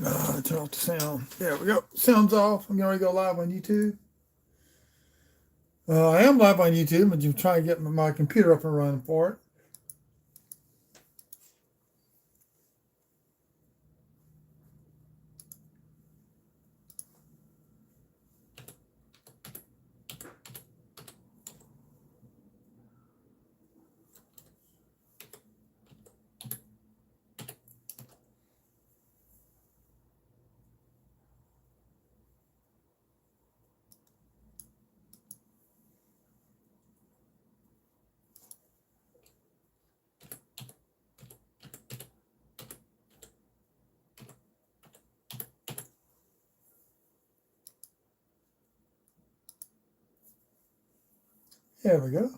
Turn off the sound. There we go. Sound's off. I'm going to go live on YouTube. I am live on YouTube, but I'm trying to get my computer up and running for it. There we go.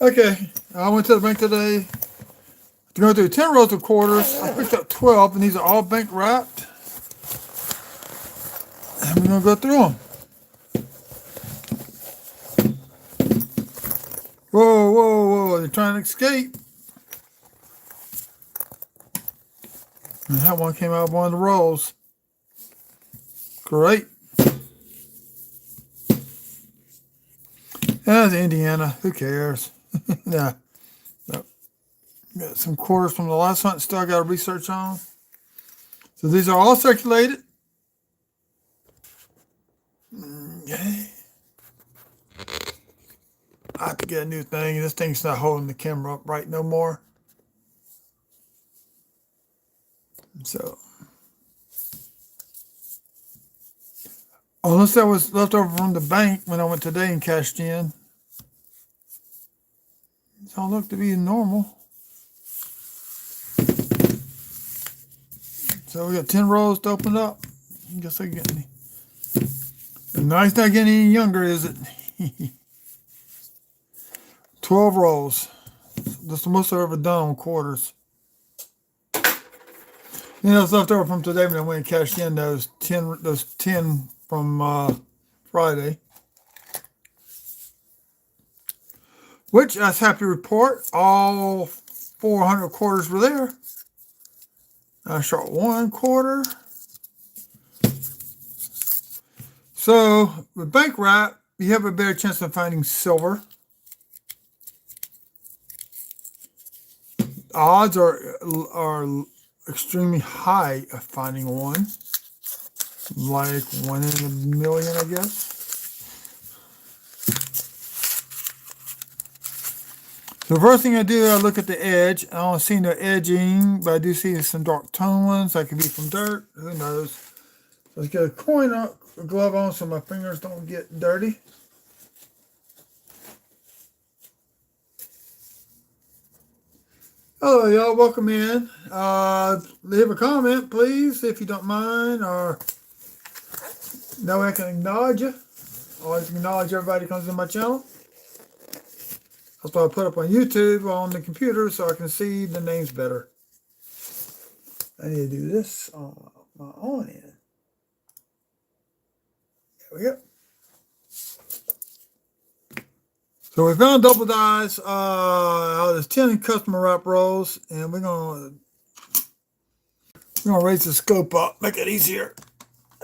Okay, I went to the bank today to go through 10 rolls of quarters. I picked up 12, and these are all bank wrapped. And we're going to go through them. Whoa, whoa, whoa, they're trying to escape. And that one came out of one of the rolls. Great. That's Indiana. Who cares? Yeah. Got some quarters from the last hunt still got to research on. So these are all circulated. Okay. I have to get a new thing. This thing's not holding the camera up right no more. So, unless that was left over from the bank when I went today and cashed in, it all looked to be normal. So we got 10 rows to open up. I guess I get any. Nice, not getting any younger, is it? 12 rows. That's the most I've ever done on quarters. You know, it's left over from today when I went and cashed in those 10 from Friday. Which I was happy to report, all 400 quarters were there. I shot 1 quarter. So with bank wrap, you have a better chance of finding silver. Odds are extremely high of finding one, like 1 in a million, I guess. So the first thing I do, I look at the edge. I don't see no edging, but I do see some dark tone ones. That could be from dirt. Who knows? So let's get a coin up, a glove on so my fingers don't get dirty. Hello, y'all. Welcome in. Leave a comment, please, if you don't mind, or that way I can acknowledge you. Always acknowledge everybody who comes in my channel. That's why I put up on YouTube on the computer so I can see the names better. I need to do this on my own end. There we go. So we found double dies. There's 10 customer wrap rolls, and we're gonna raise the scope up, make it easier.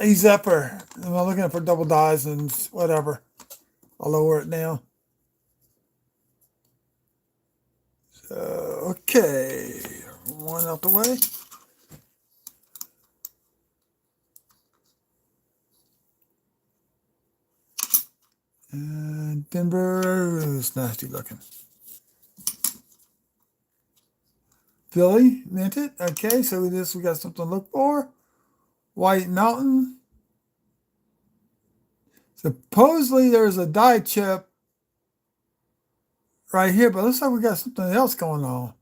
Ease up her. I'm looking for double dies and whatever. I'll lower it down. So, okay, one out the way. And Denver is nasty looking. Philly, minted. Okay, so we got something to look for. White Mountain. Supposedly there's a die chip right here, but looks like we got something else going on.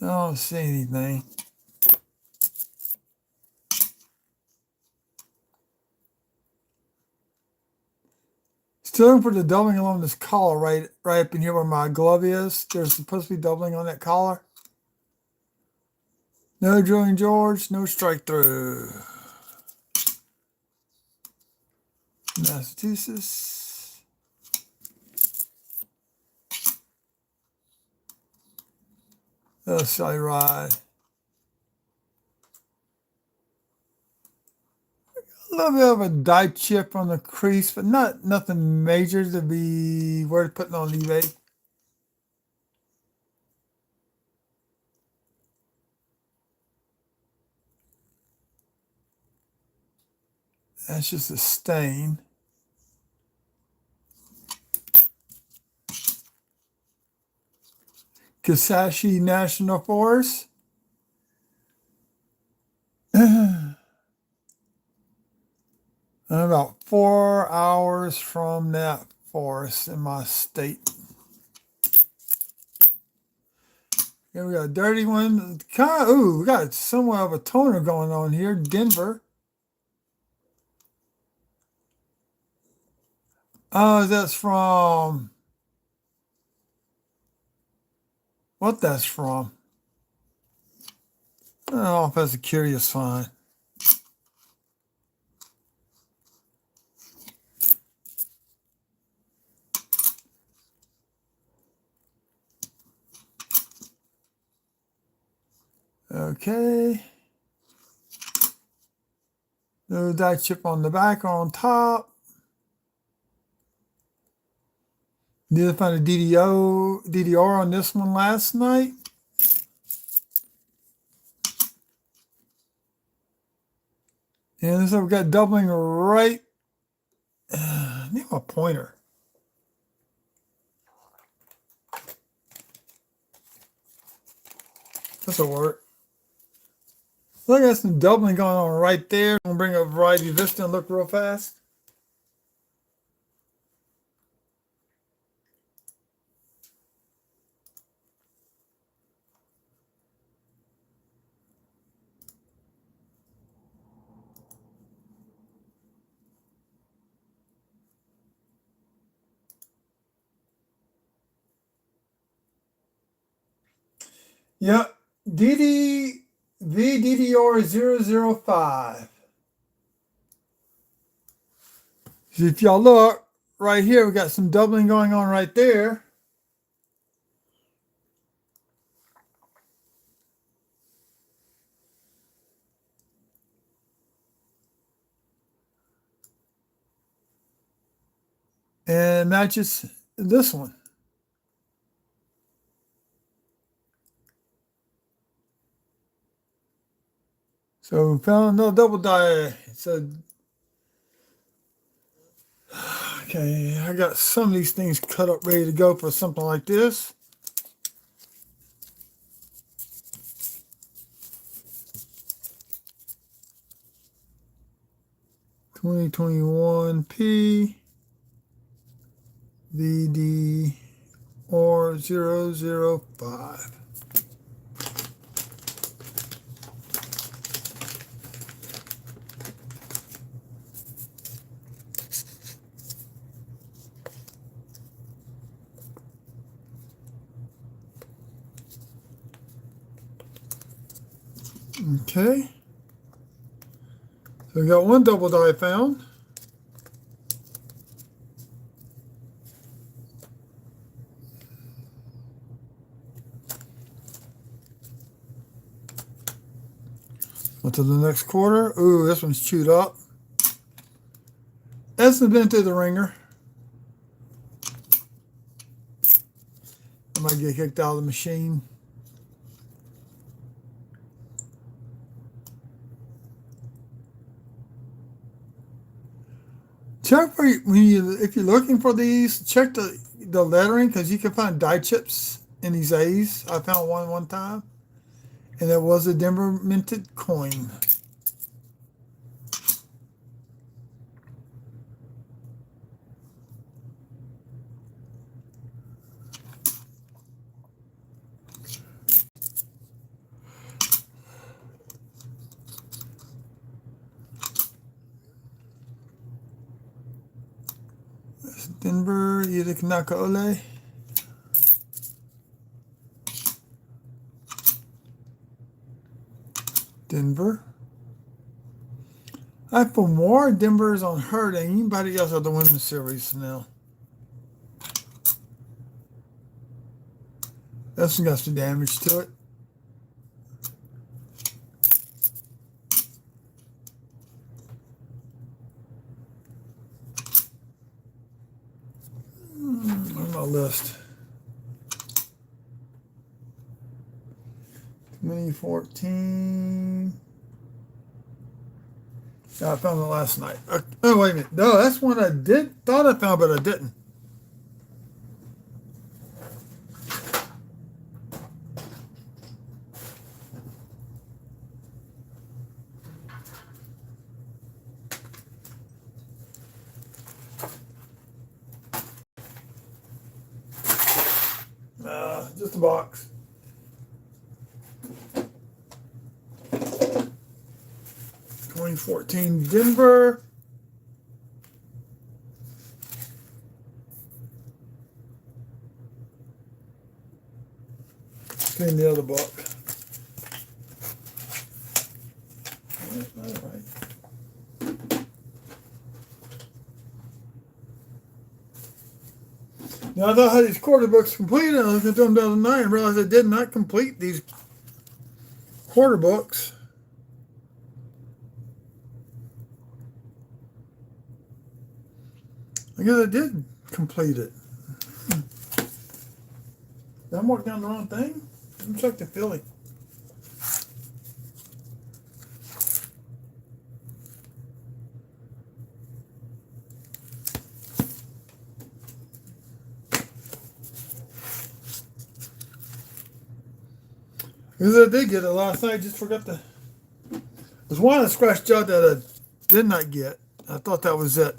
I don't see anything. Still looking for the doubling along this collar right up in here where my glove is. There's supposed to be doubling on that collar. No drilling, George. No strike through. Massachusetts. That's Sally Ride. A little bit of a die chip on the crease, but nothing major to be worth putting on eBay. That's just a stain. Kishashi National Forest. I'm about 4 hours from that forest in my state. Here we got a dirty one. Ooh, we got somewhat of a toner going on here. Denver. Oh, that's from what that's from. I don't know if that's a curious find. Okay. No die chip on the back or on top. Did find a DDR on this one last night. And so we've got doubling right. I need my pointer. This'll work. Look, I got some doubling going on right there. I'm gonna bring up Variety Vista and look real fast. Yep, VDDR005. So if y'all look right here, we got some doubling going on right there. And matches this one. So we found no double die. So okay, I got some of these things cut up ready to go for something like this. (2021) VD or 005. Okay. So we got one double die found. On to the next quarter. Ooh, this one's chewed up. That's been through the ringer. I might get kicked out of the machine. Check for if you're looking for these. Check the lettering because you can find die chips in these A's. I found one time, and it was a Denver minted coin. Denver, Utica Ole. Denver. I for more Denver is on her than anybody else of the women's series now. That's got some damage to it. On my list. 2014. Yeah, I found it last night. Oh, wait a minute. No, that's one I thought I found, but I didn't. Just a box. '14 Denver. Clean the other book. All right. Now I thought I had these quarter books completed. I looked at them the other night and realized I did not complete these quarter books. I guess I did complete it. Did I mark down the wrong thing? Let me check the Philly. Because I did get it last night, I just forgot to. There's one I scratched out that I did not get. I thought that was it.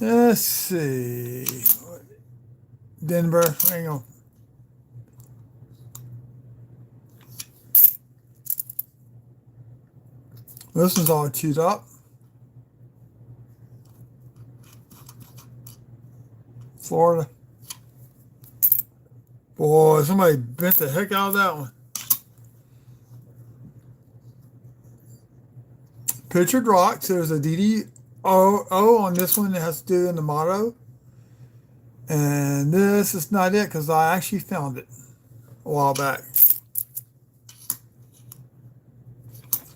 Let's see. Denver, hang on. This one's all chewed up. Florida. Boy, somebody bent the heck out of that one. Pictured rocks. There's a DDO on this one that has to do in the motto. And this is not it because I actually found it a while back.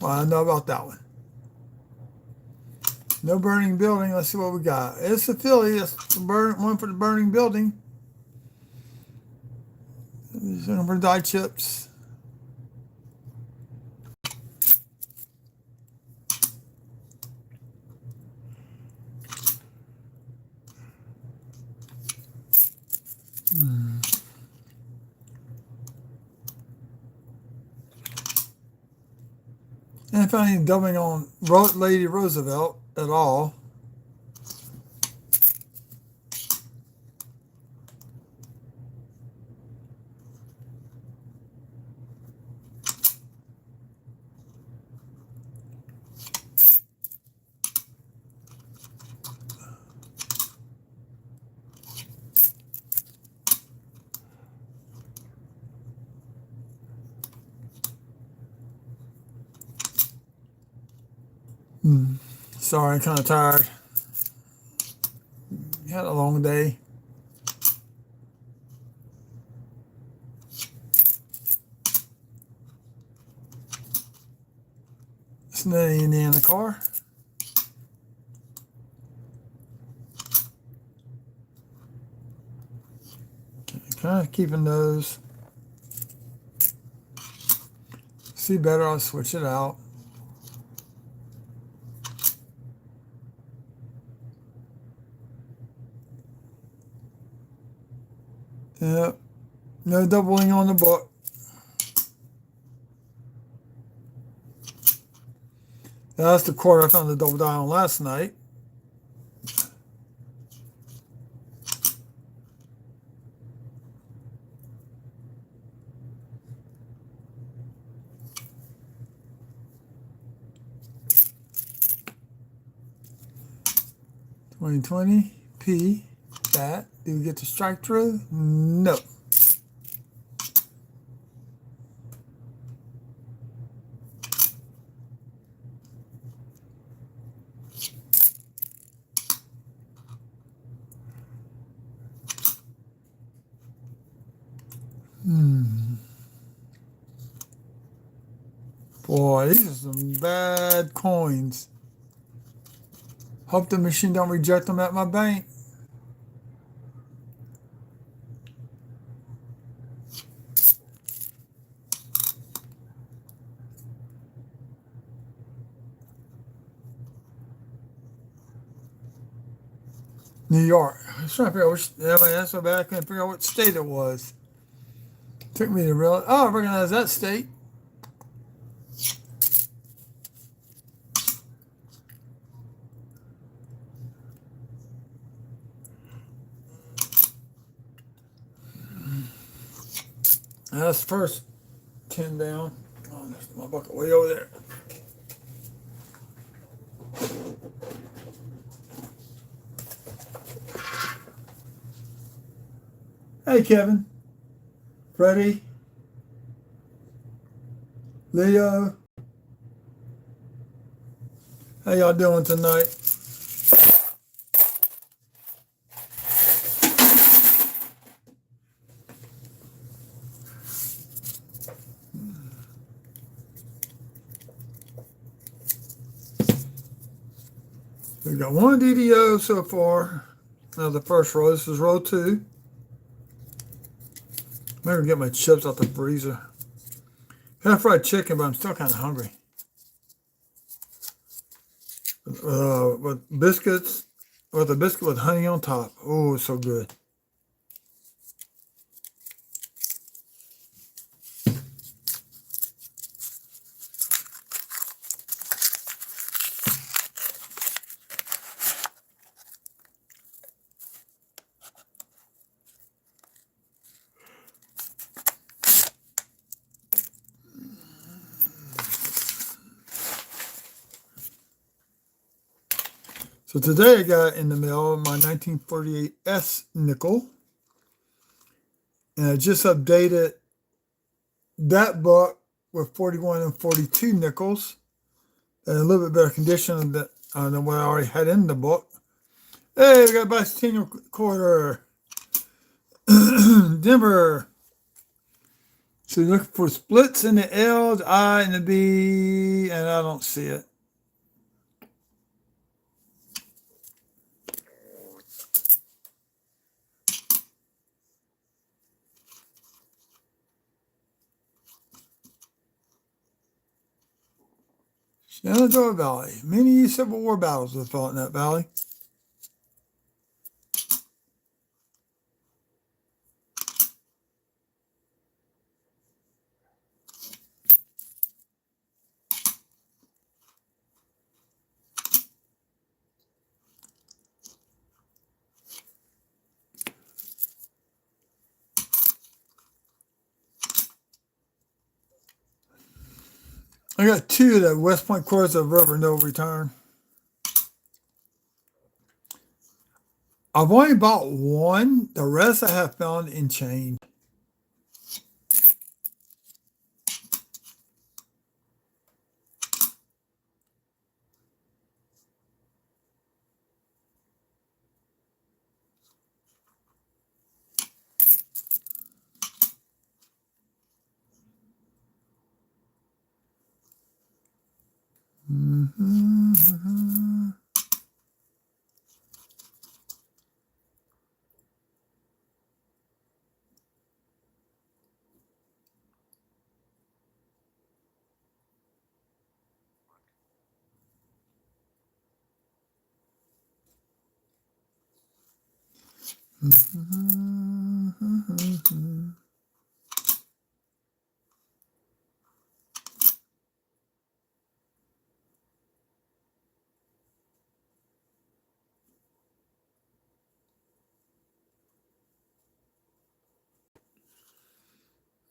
Well, I know about that one. No burning building. Let's see what we got. It's a Philly. It's the one for the burning building. Looking for die chips. And if I ain't dubbing on Lady Roosevelt at all. Sorry, I'm kind of tired. Had a long day. Snitty in the car. Kind of keeping those. See better, I'll switch it out. Yep. No doubling on the book. That's the quarter I found the double die on last night. 2020 P. That. Did we get the strike through? No. Boy, these are some bad coins. Hope the machine don't reject them at my bank. New York. I was trying to figure out which. Yeah, man, that's so bad I couldn't figure out what state it was. Took me to realize. Oh, I recognize that state. That's the first 10 down. Oh, there's my bucket way over there. Hey, Kevin, Freddie, Leo. How y'all doing tonight? We got one DDO so far. Now the first row. This is row 2. I'm gonna get my chips out the freezer. Had fried chicken, but I'm still kind of hungry. With biscuits, with a biscuit with honey on top. Oh, it's so good. So today I got in the mail my 1948 S nickel. And I just updated that book with 41 and 42 nickels. In a little bit better condition than what I already had in the book. Hey, we got a bicentennial quarter. Denver. So you're looking for splits in the L, the I, and the B, and I don't see it. Shenandoah Valley. Many Civil War battles were fought in that valley. I got 2 that West Point quarters of River no return. I've only bought 1. The rest I have found in chain.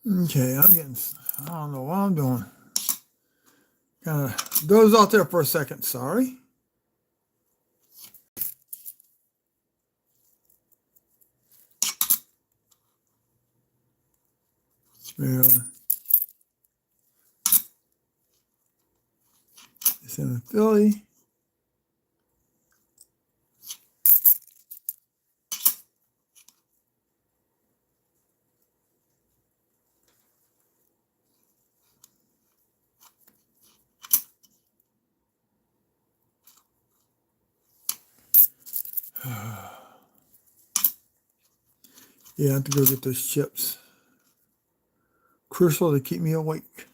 Okay, I don't know what I'm doing. Kind of those out there for a second, sorry. Maryland. It's in Philly. Yeah, I have to go get those chips. Crucial to keep me awake.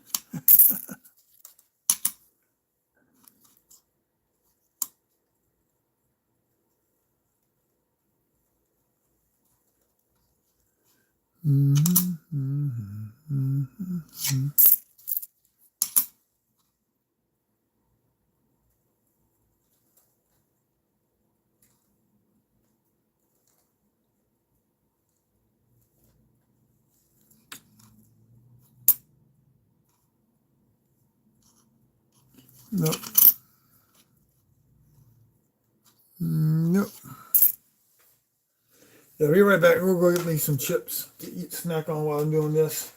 Nope. Nope. Yeah, be right back. We'll go get me some chips to eat, snack on while I'm doing this.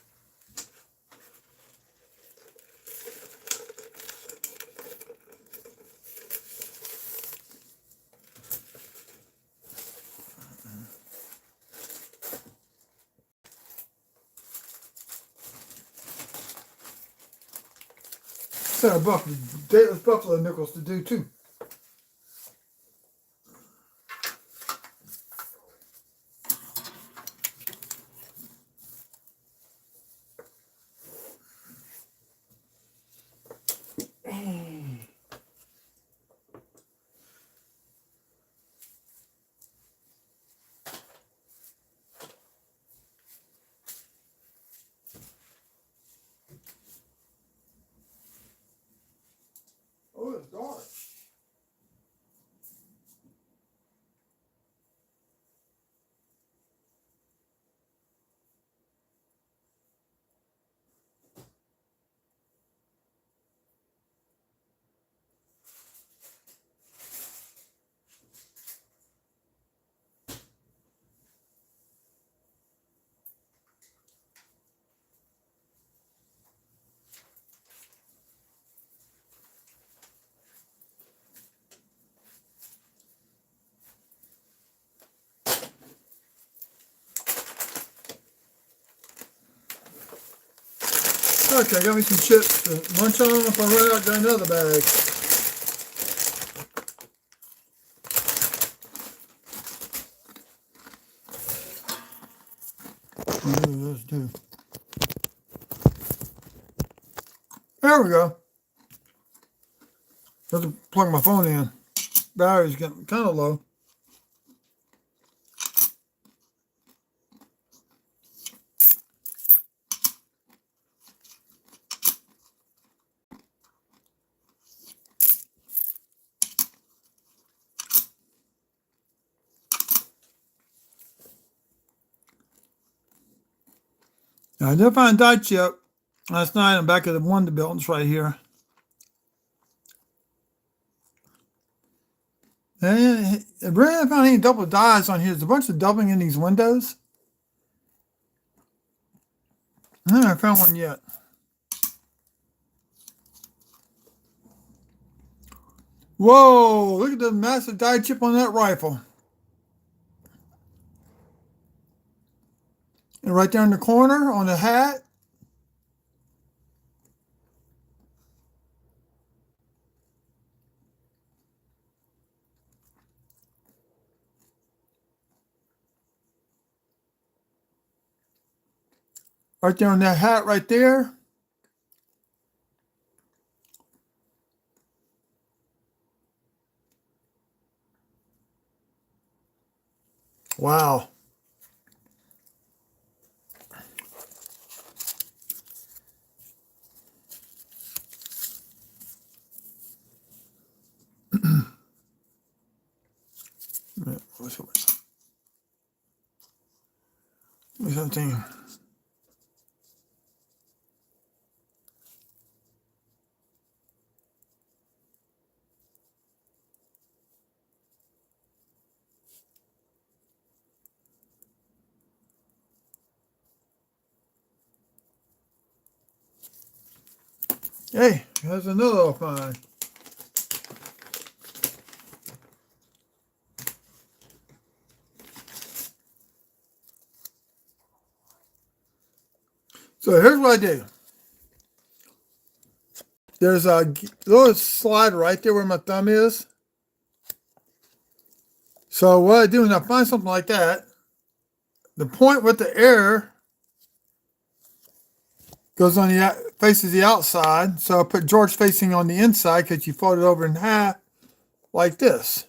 Set of buffalo nickels to do too. Oh, it's dark. Okay, I got me some chips to munch on if I run out. Got another bag. Those two. There we go. Have to plug my phone in. Battery's getting kind of low. Now, I did find a die chip last night on the back of the Wonderbiltons right here. And I really haven't found any double dies on here. There's a bunch of doubling in these windows. I haven't found one yet. Whoa, look at the massive die chip on that rifle. And right there in the corner on the hat. Right there on that hat right there. Wow. What's 17. Hey, here's another of mine. So here's what I do. There's a little slide right there where my thumb is. So what I do when I find something like that, the point with the air goes on the faces the outside. So I put George facing on the inside because you fold it over in half like this.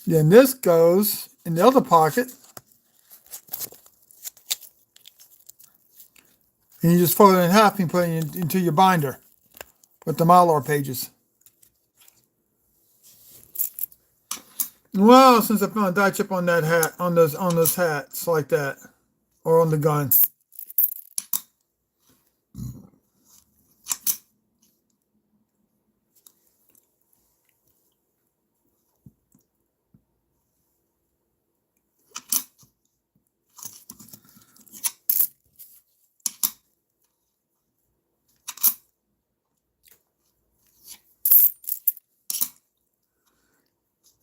Then this goes in the other pocket. And you just fold it in half and put it into your binder with the Mylar pages. Well, since I found a die chip on that hat, on those hats like that, or on the gun.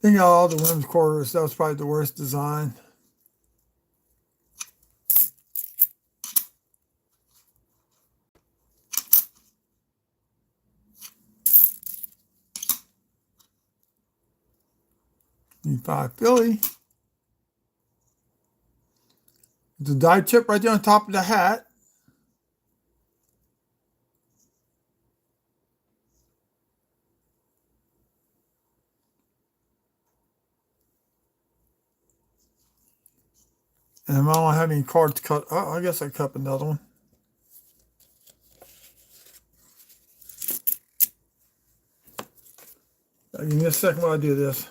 I think all the women's quarters, that was probably the worst design. E5 Philly. The die chip right there on top of the hat. And I don't have any cards cut. Oh, I guess I cut another one. Give me a second while I do this.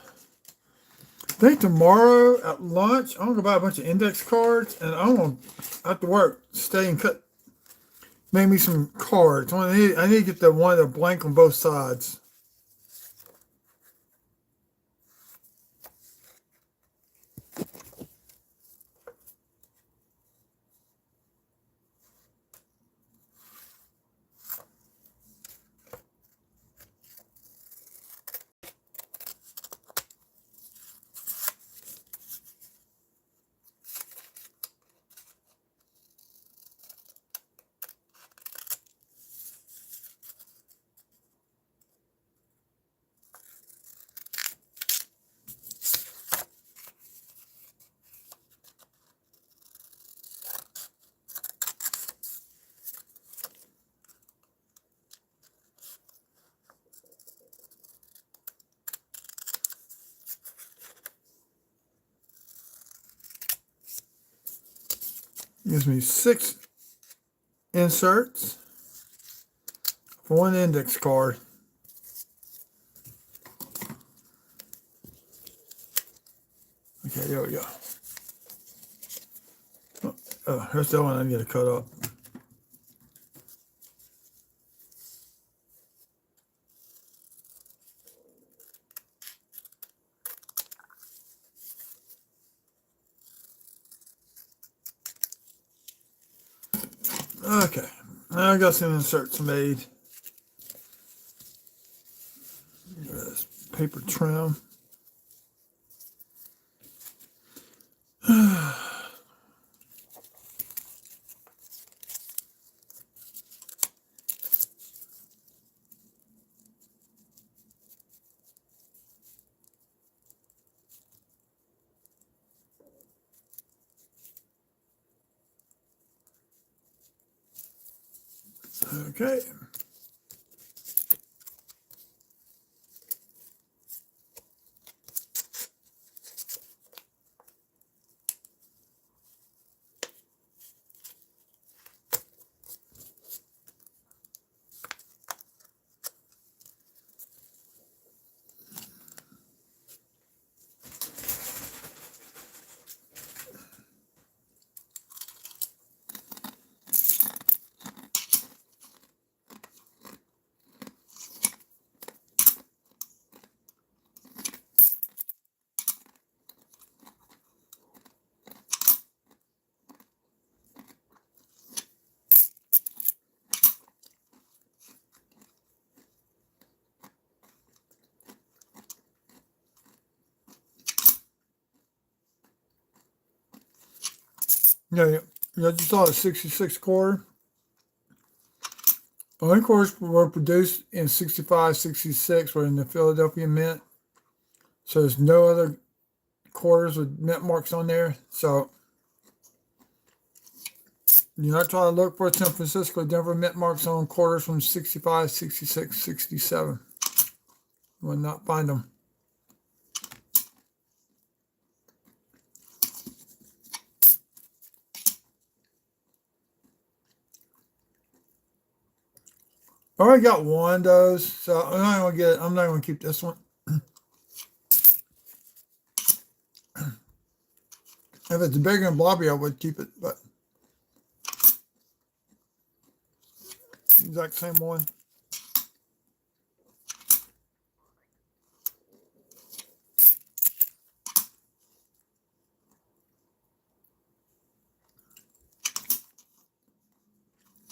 I think tomorrow at lunch, I'm going to buy a bunch of index cards, and I'm going to, after work, stay and make me some cards. I need to get the one that are blank on both sides. Gives me 6 inserts for one index card. Okay, there we go. Oh, here's the one I need to cut up. Okay, now I got some inserts made. This paper trim. Okay. Yeah, you just saw a 66 quarter. Only quarters were produced in 65, 66 were in the Philadelphia Mint. So there's no other quarters with mint marks on there. So you're not trying to look for San Francisco, Denver mint marks on quarters from 65, 66, 67. You will not find them. I already got one of those, so I'm not gonna keep this one. If it's bigger and blobby, I would keep it, but exact same one.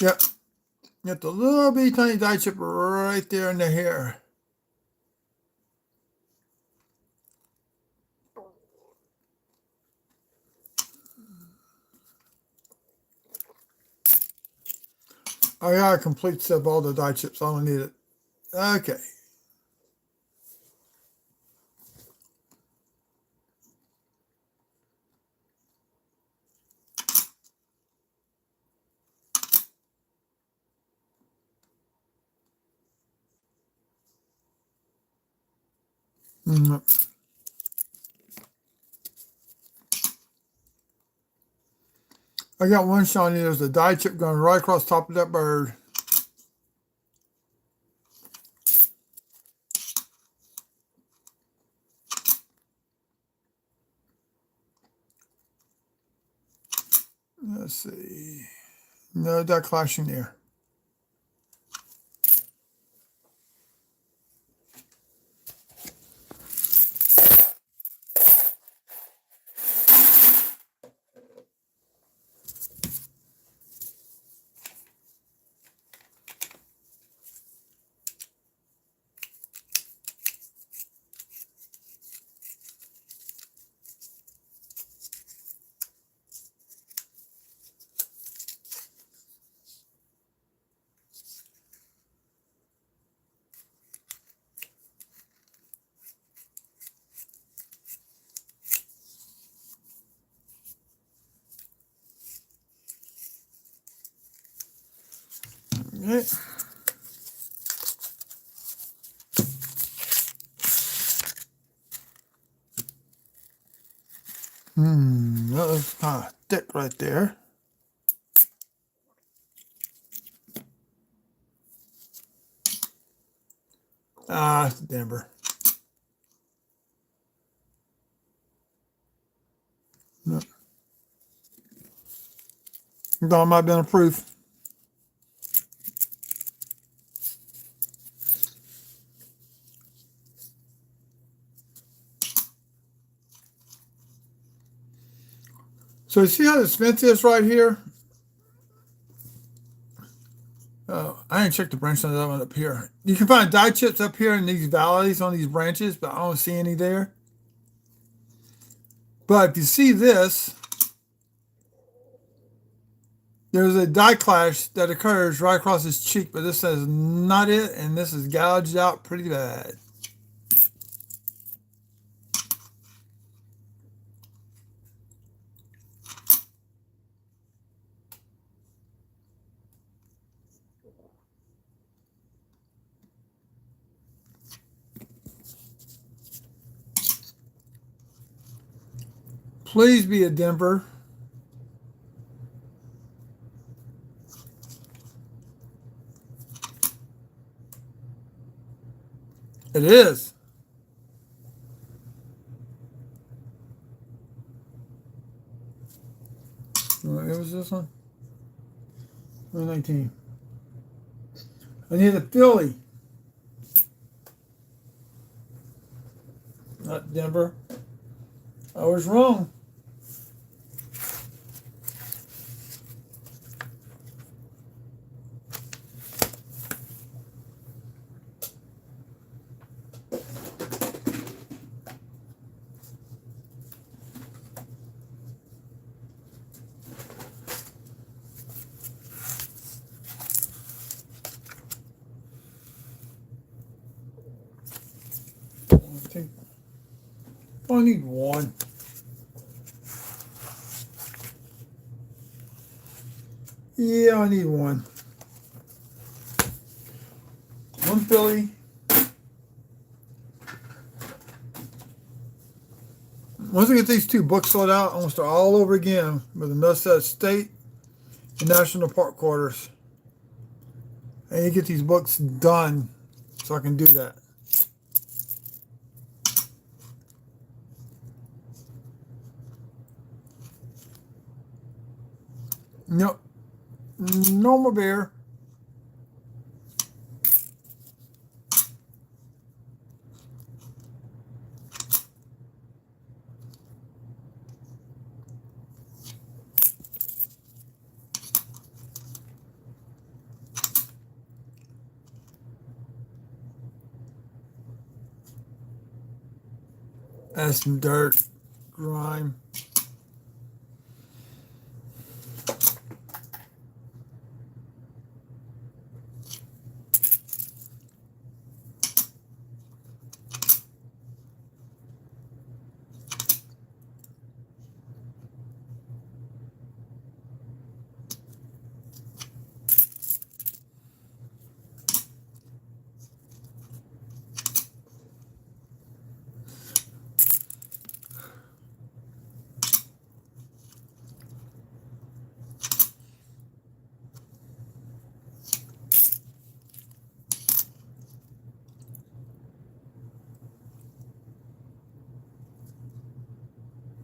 Yep. Get the little bitty tiny die chip right there in the hair. I got a complete set of all the die chips. I don't need it. Okay. I got one shiny. There's a die chip going right across the top of that bird. Let's see. No die clashing there. Okay. That was kind of thick right there. Ah, it's Denver. No. Thought it might have been a proof. So you see how this fence is right here? I didn't check the branch on that one up here. You can find die chips up here in these valleys on these branches, but I don't see any there. But if you see this, there's a die clash that occurs right across his cheek, but this is not it, and this is gouged out pretty bad. Please be a Denver. It is. What was this one? 119. I need a Philly. Not Denver. I was wrong. I need one. Yeah, I need one. One Philly. Once I get these two books sold out, I'm going to start all over again with the Minnesota State and National Park quarters. I need to get these books done so I can do that. Nope. No more beer. That's some dirt, grime.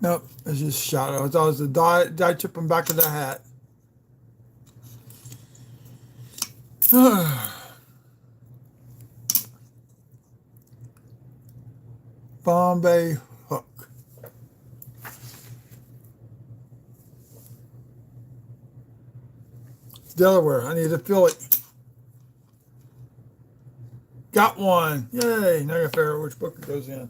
Nope, it's just shadow. I thought it was the dye chip on the back of the hat. Bombay Hook. Delaware. I need to fill it. Got one. Yay. Now I gotta figure out which book it goes in.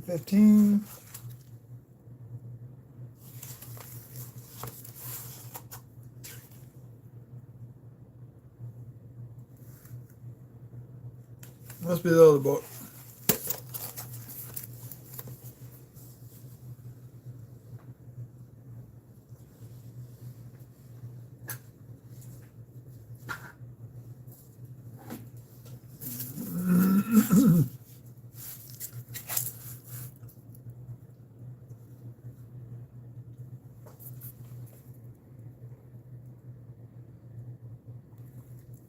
$15. Must be the other book.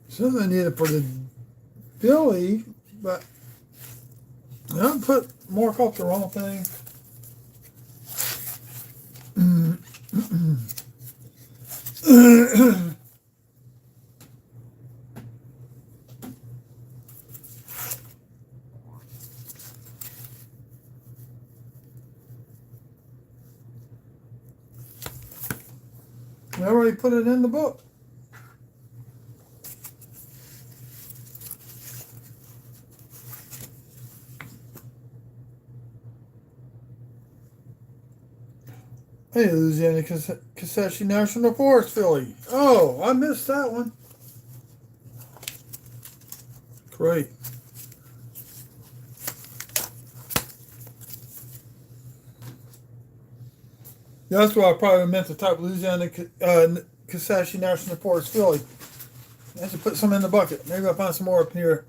Something I needed for the Billy, but I put more off the wrong thing. I already put it in the book. Hey, Louisiana Kissashi National Forest, Philly. Oh, I missed that one. Great. That's why I probably meant to type Louisiana Kissashi National Forest, Philly. I have to put some in the bucket. Maybe I'll find some more up here.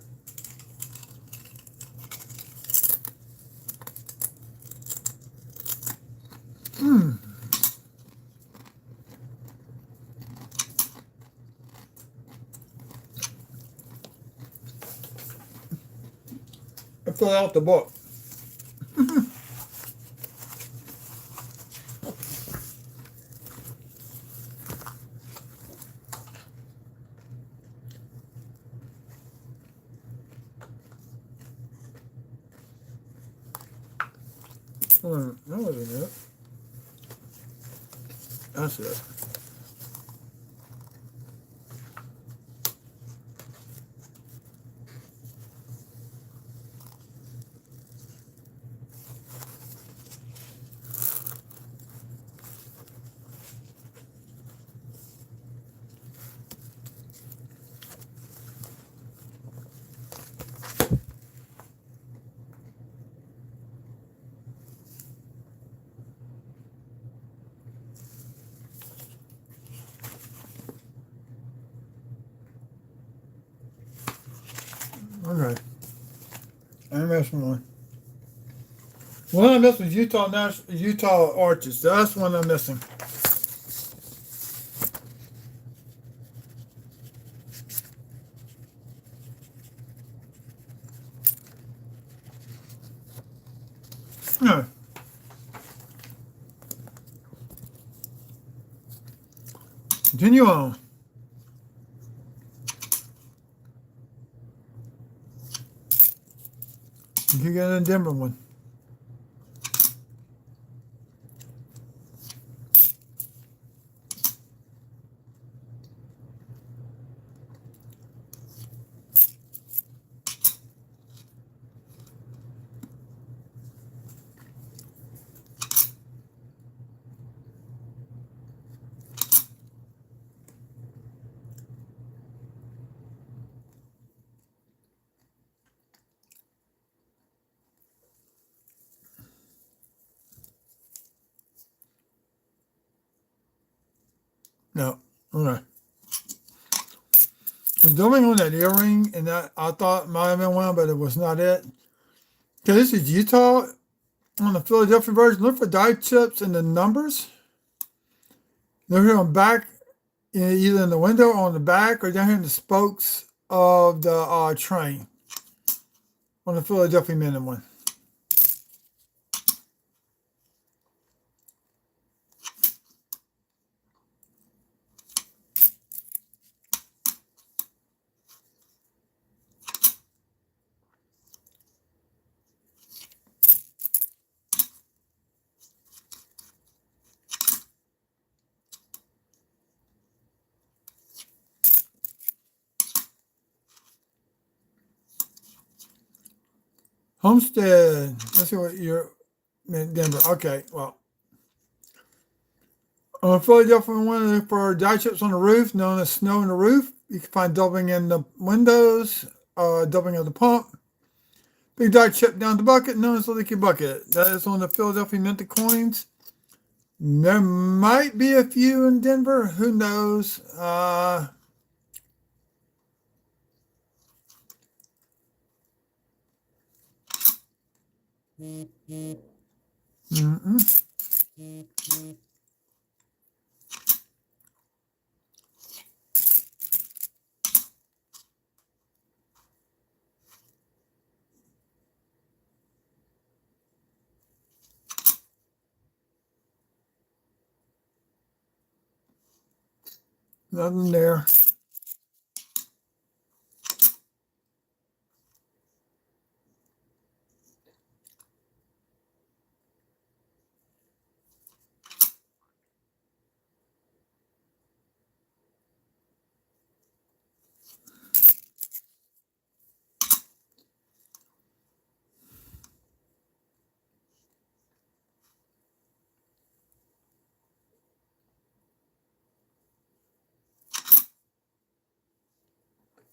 I fill out the book. That wasn't it. That's it. Okay. I'm missing one. One I'm missing is Utah Arches. That's one I'm missing. Yeah. Continue on. You got a Denver one. No. Okay. I was doubling on that earring, and that I thought it might have been one, but it was not it. Okay, this is Utah on the Philadelphia version. Look for die chips and the numbers. They're here on back, either in the window or on the back, or down here in the spokes of the train on the Philadelphia Minute one. Homestead. Let's see what you're in Denver. Okay, well. On Philadelphia one for die chips on the roof, known as snow in the roof. You can find doubling in the windows, doubling of the pump. Big die chip down the bucket, known as the leaky bucket. That is on the Philadelphia Minted coins. There might be a few in Denver. Who knows? Nothing there.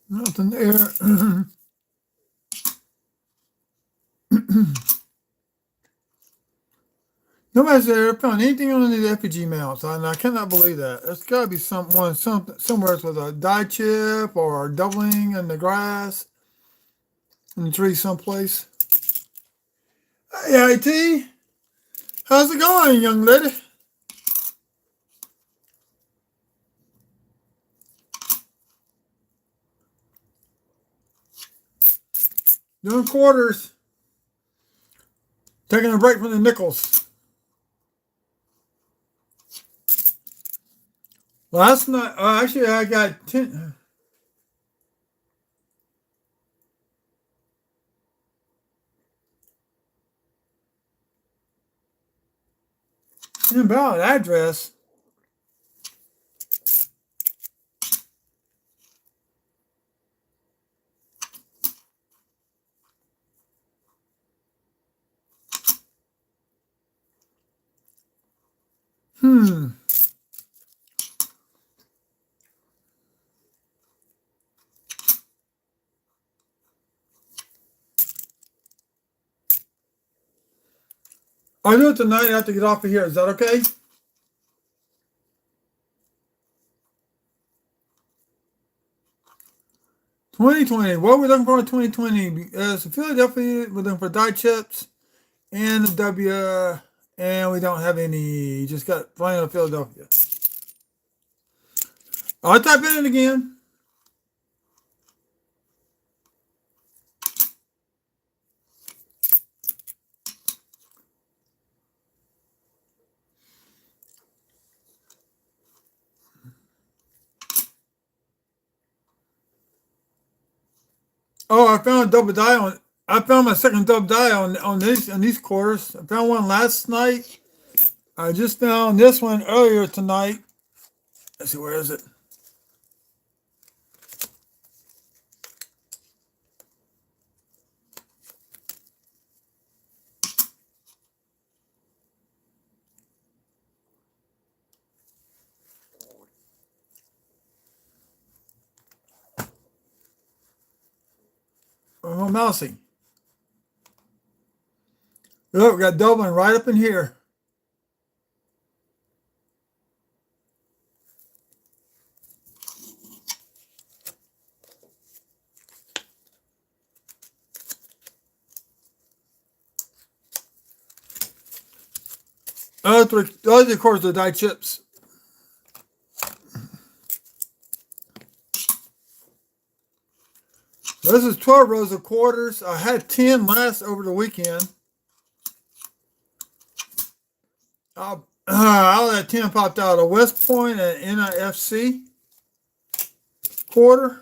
Nothing there. Nobody's ever found anything on these FPG mounts, and I cannot believe that. It's got to be somewhere with a die chip or doubling in the grass in the tree someplace. Hey, IT, how's it going, young lady? Doing quarters. Taking a break from the nickels. Last night, actually, I got 10. About address. I'll do it tonight. I have to get off of here. Is that okay? 2020. What we're looking for in 2020 is Philadelphia. We're looking for die chips and the W, and we don't have any. Just got plain of Philadelphia. I'll type in it again. Oh, I found a double die on. I found my second double die on these quarters. I found one last night. I just found this one earlier tonight. Let's see, where is it? Oh, mousy. Look, we got Dublin right up in here. Those are, of course, the die chips. This is 12 rows of quarters. I had 10 last over the weekend. Out of that 10 popped out a West Point and NIFC quarter.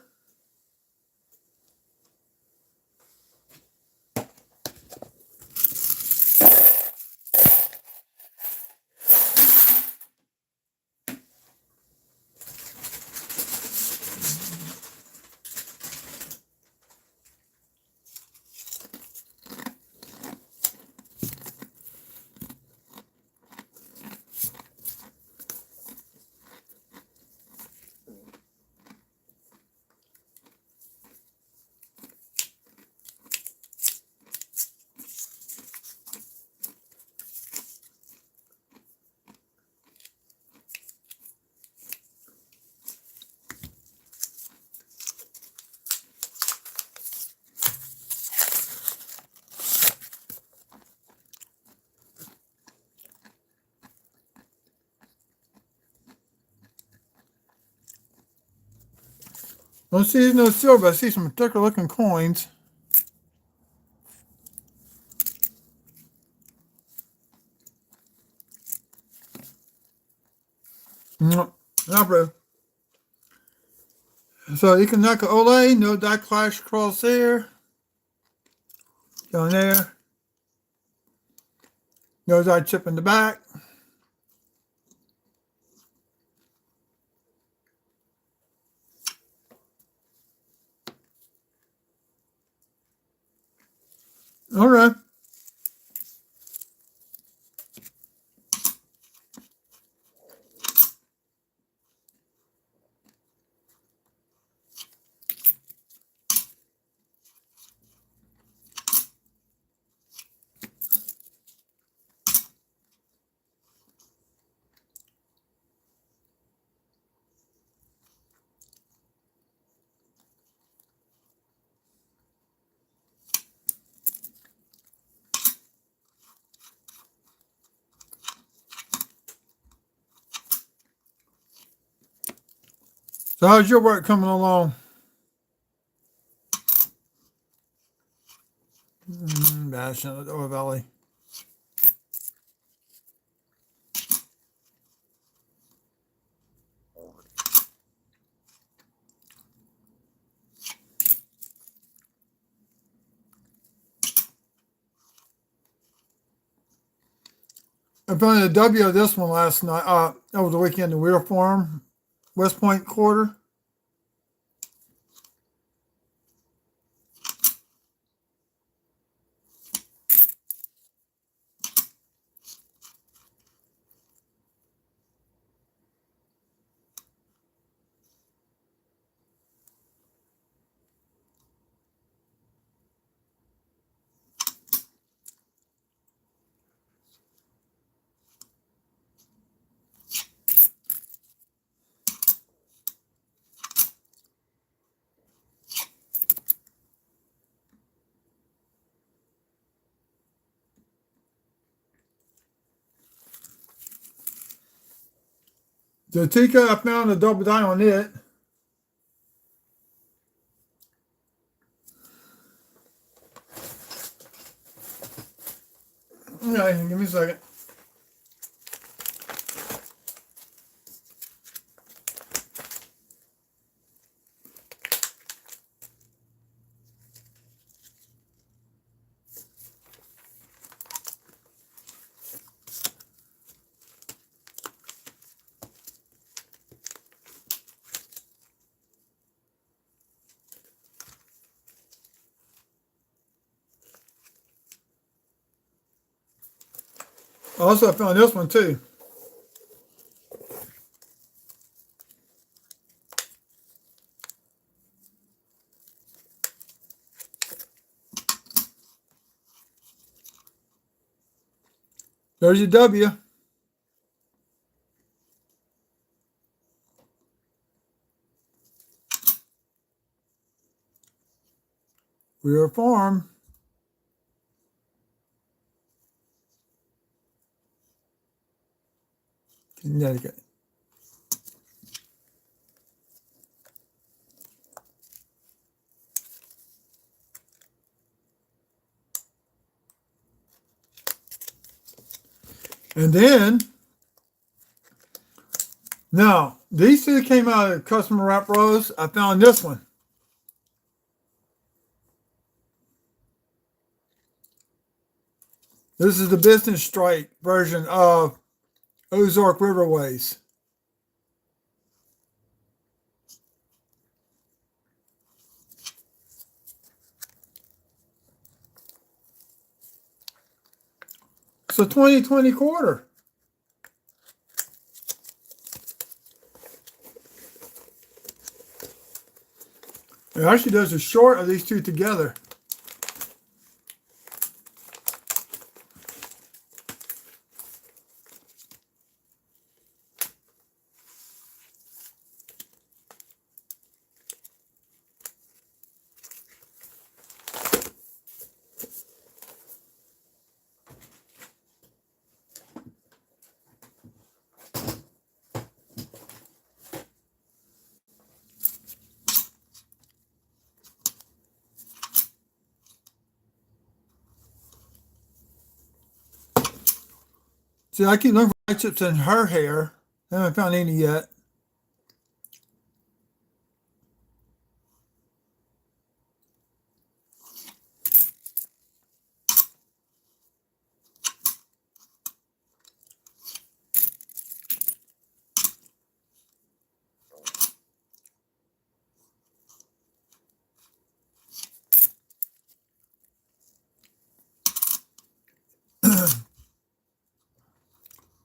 Don't see no silver. I see some thicker looking coins. No, not blue. So you can knock a Ole, no die clash across there. Down there. No die chip in the back. All right. So how's your work coming along? Bash in the Ore Valley. I found a W of this one last night. Over the weekend, the Wheel Farm, West Point quarter. The Tika, I found a double die on it. Okay, give me a second. Also, I found this one too. There's your W. We're a farm. Connecticut. And then, now, these two came out of Customer Wrap Rose. I found this one. This is the Business Strike version of Ozark Riverways. It's a 2020 quarter. It actually does a short of these two together. See, I keep looking for white chips in her hair. I haven't found any yet.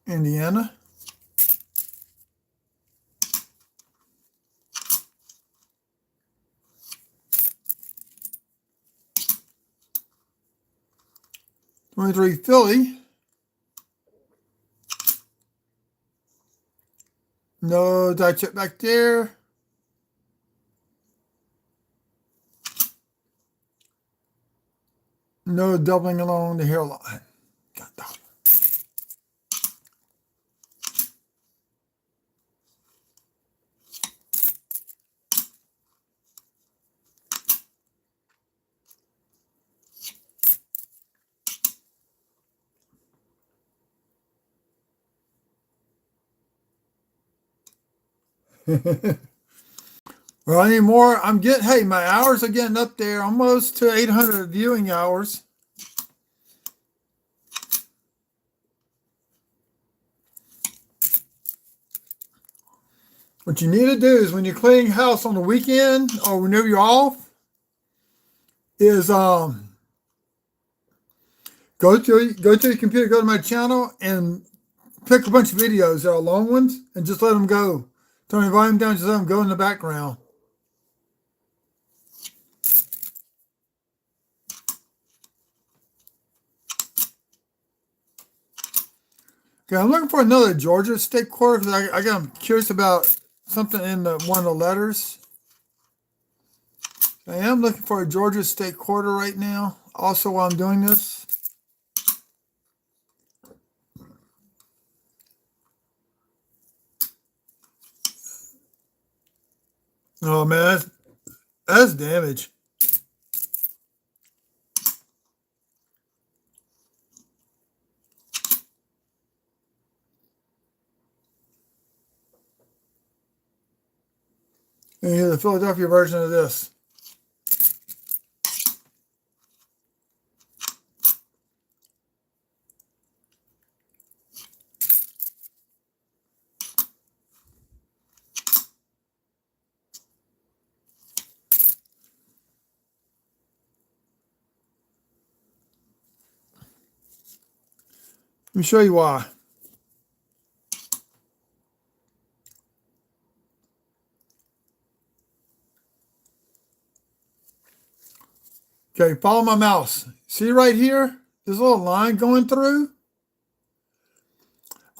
Indiana. '23 Philly. No die chip back there. No doubling along the hairline. God dog. Well, I need more. I'm getting, hey, my hours are getting up there, almost to 800 viewing hours. What you need to do is when you're cleaning house on the weekend or whenever you're off, is go to your computer, go to my channel, and pick a bunch of videos that are long ones, and just let them go. Turn the volume down, just let them go in the background. Okay, I'm looking for another Georgia state quarter because I'm curious about something in one of the letters. I am looking for a Georgia state quarter right now. Also, while I'm doing this. Oh man, that's damage. And here's the Philadelphia version of this. Let me show you why. Okay, follow my mouse. See right here? This little line going through?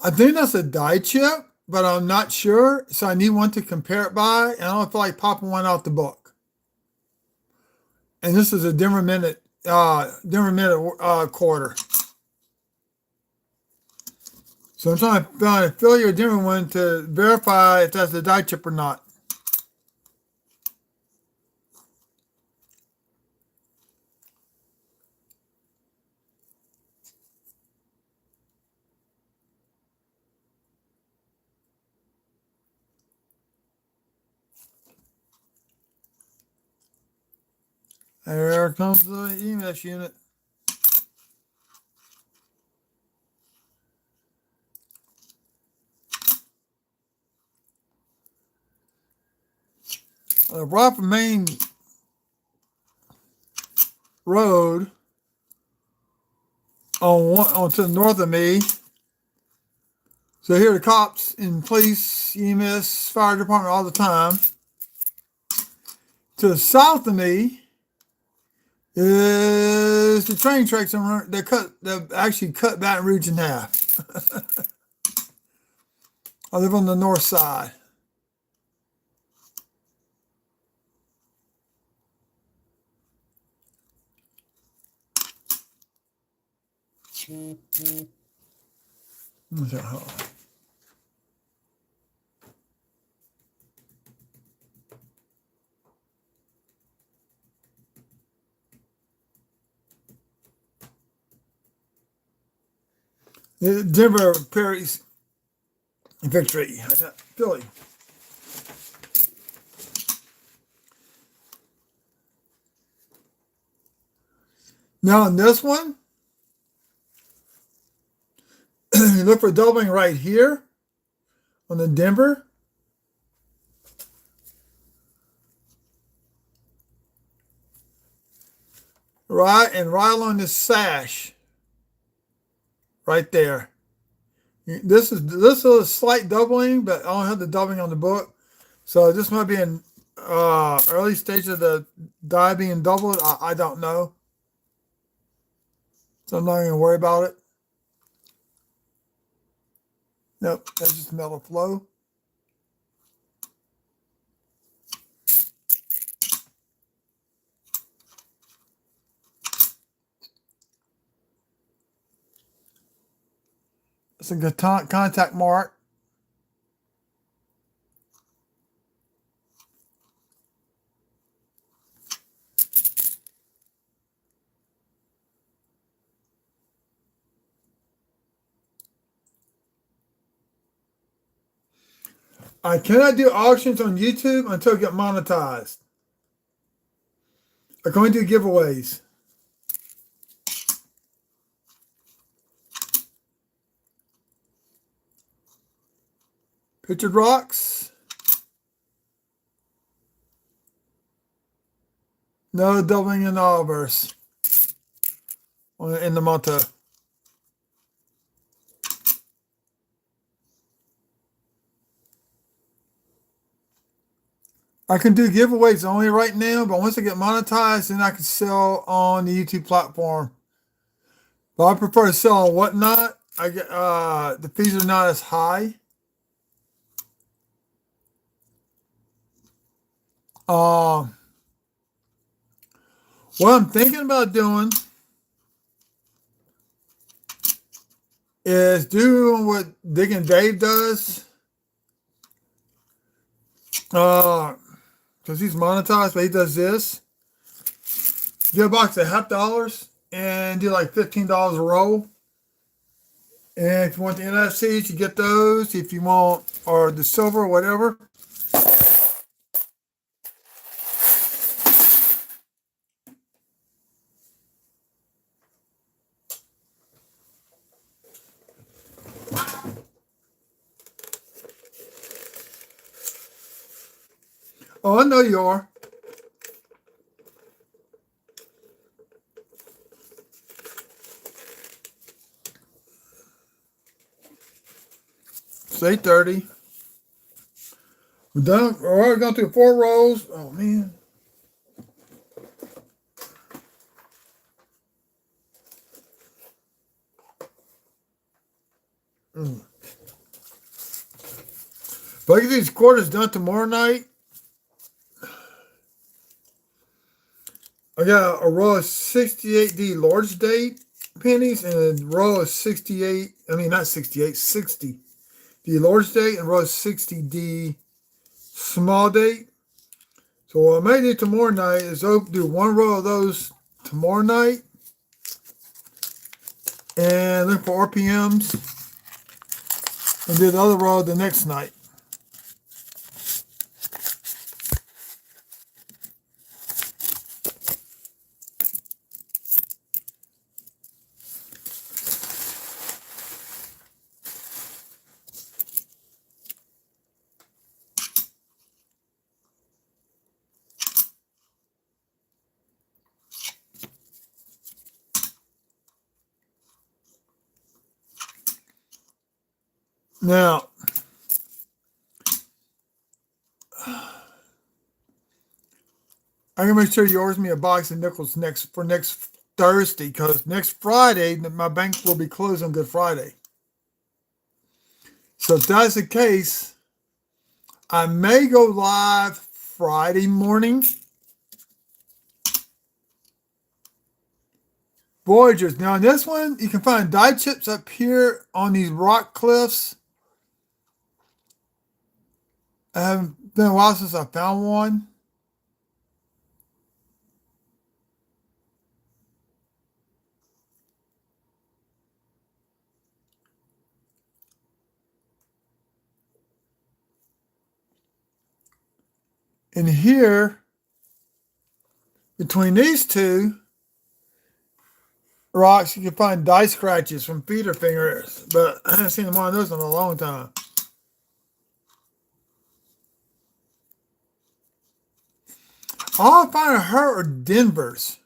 I think that's a die chip, but I'm not sure. So I need one to compare it by. And I don't feel like popping one out the book. And this is a Denver Minute quarter. So I'm trying to fill your Denver one to verify if that's a die chip or not. There comes the EMS unit. Right from Main Road on to the north of me. So here are the cops and police, EMS, fire department all the time. To the south of me is the train tracks that actually cut Baton Rouge in half. I live on the north side. Denver Perry's victory. I got Philly. Now in this one, you look for doubling right here on the Denver. Right, and right along this sash. Right there. This is a slight doubling, but I don't have the doubling on the book. So this might be an early stage of the die being doubled. I don't know. So I'm not going to worry about it. Nope, that's just metal flow. It's a good contact mark. I cannot do auctions on YouTube until I get monetized. I'm going to do giveaways. Pictured rocks. No doubling in the Oliverse in the motto. I can do giveaways only right now, but once I get monetized, then I can sell on the YouTube platform. But I prefer to sell on Whatnot. I get the fees are not as high. What I'm thinking about doing is doing what Dick and Dave does. because he's monetized, but he does this. Get a box at $50 and do like $15 a roll. And if you want the NFCs, you get those. If you want, or the silver or whatever. Oh, I know you are. It's 8:30. We're done. We're already going through 4 rolls. Oh, man. If I get these quarters done tomorrow night, I got a row of 68D large date pennies and a row of 68, I mean, not 68, 60D large date and a row of 60D small date. So what I may do tomorrow night is do one row of those tomorrow night and look for RPMs and do the other row the next night. Now, I'm gonna make sure you order me a box of nickels next Thursday, because next Friday my bank will be closed on Good Friday. So if that's the case, I may go live Friday morning. Voyagers. Now in this one, you can find die chips up here on these rock cliffs. It haven't been a while since I found one. And here, between these two rocks, you can find die scratches from feeder fingers, but I haven't seen one of those in a long time. All I find her are Denver's.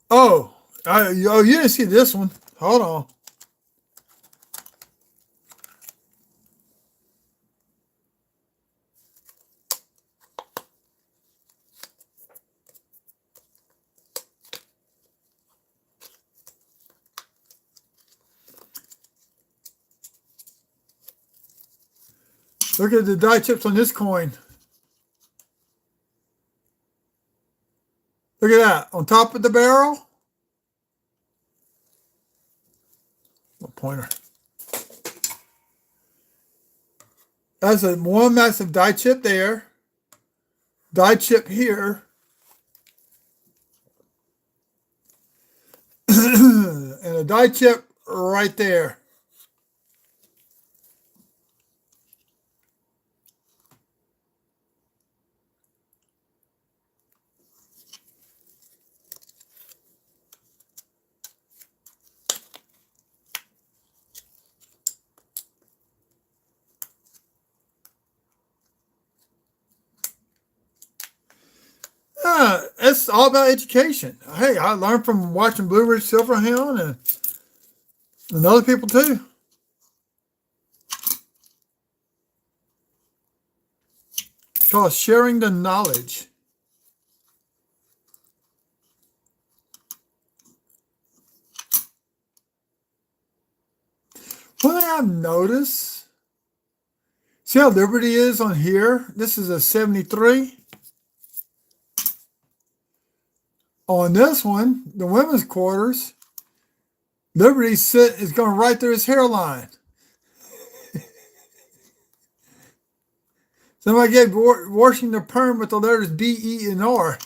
Oh, you didn't see this one. Hold on. Look at the die chips on this coin. Look at that. On top of the barrel. A pointer. That's one massive die chip there. Die chip here. And a die chip right there. It's all about education. Hey, I learned from watching Blue Ridge Silverhound and other people too. It's called sharing the knowledge. One thing I've noticed, see how Liberty is on here? This is a 73. On this one, the women's quarters, Liberty is going right through his hairline. Somebody gave Washington perm with the letters B, E, and R.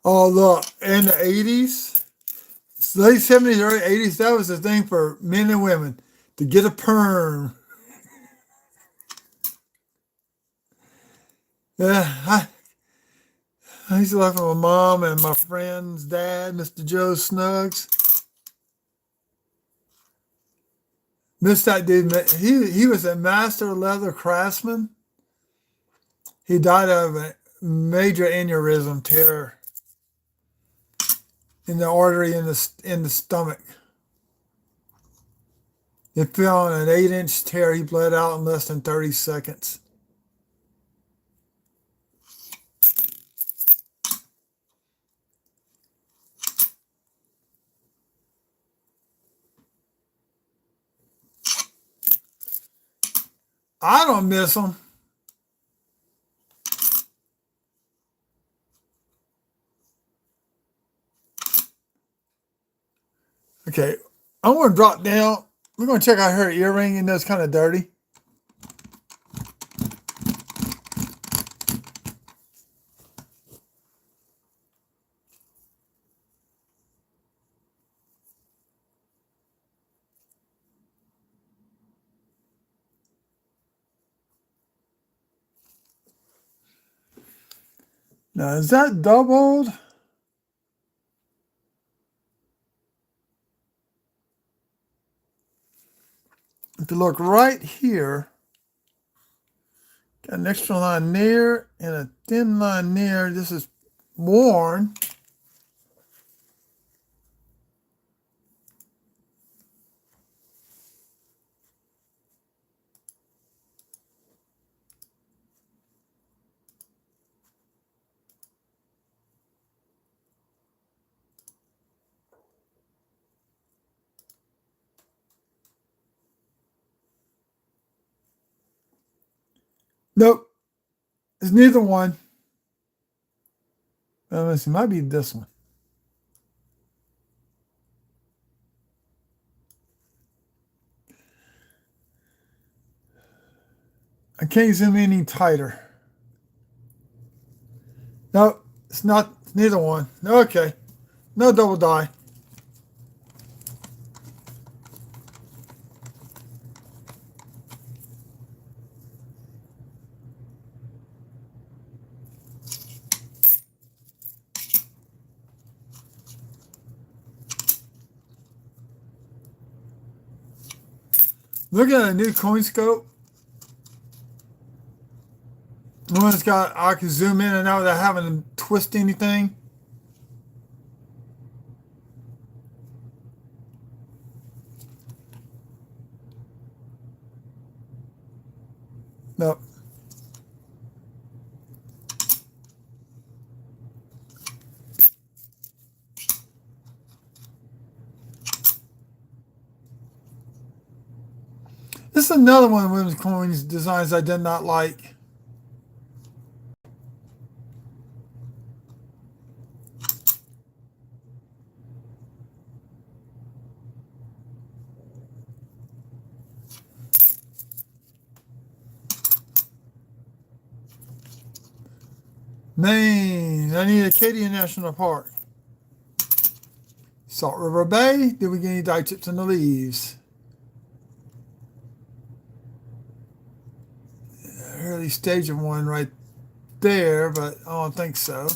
Oh, look, in the 80s, late 70s, early 80s, that was the thing for men and women to get a perm. Yeah, I used to laugh at my mom and my friend's dad, Mr. Joe Snuggs. Missed that dude. He was a master leather craftsman. He died of a major aneurysm tear in the artery in the stomach. It fell on an 8-inch tear. He bled out in less than 30 seconds. I don't miss him. Okay, I'm going to drop down. We're going to check out her earring, and that's kind of dirty. Now, is that doubled? If you look right here, got an extra line near and a thin line near. This is worn. Nope, it's neither one. Let's see, might be this one. I can't zoom in any tighter. Nope, it's not. It's neither one. Okay, no double dye. Look at a new coin scope. One that's got, I can zoom in and out without having to twist anything. Nope. This is another one of women's coins designs I did not like. Maine. I need Acadia National Park. Salt River Bay. Did we get any dye chips in the leaves? Early stage of one right there, but I don't think so.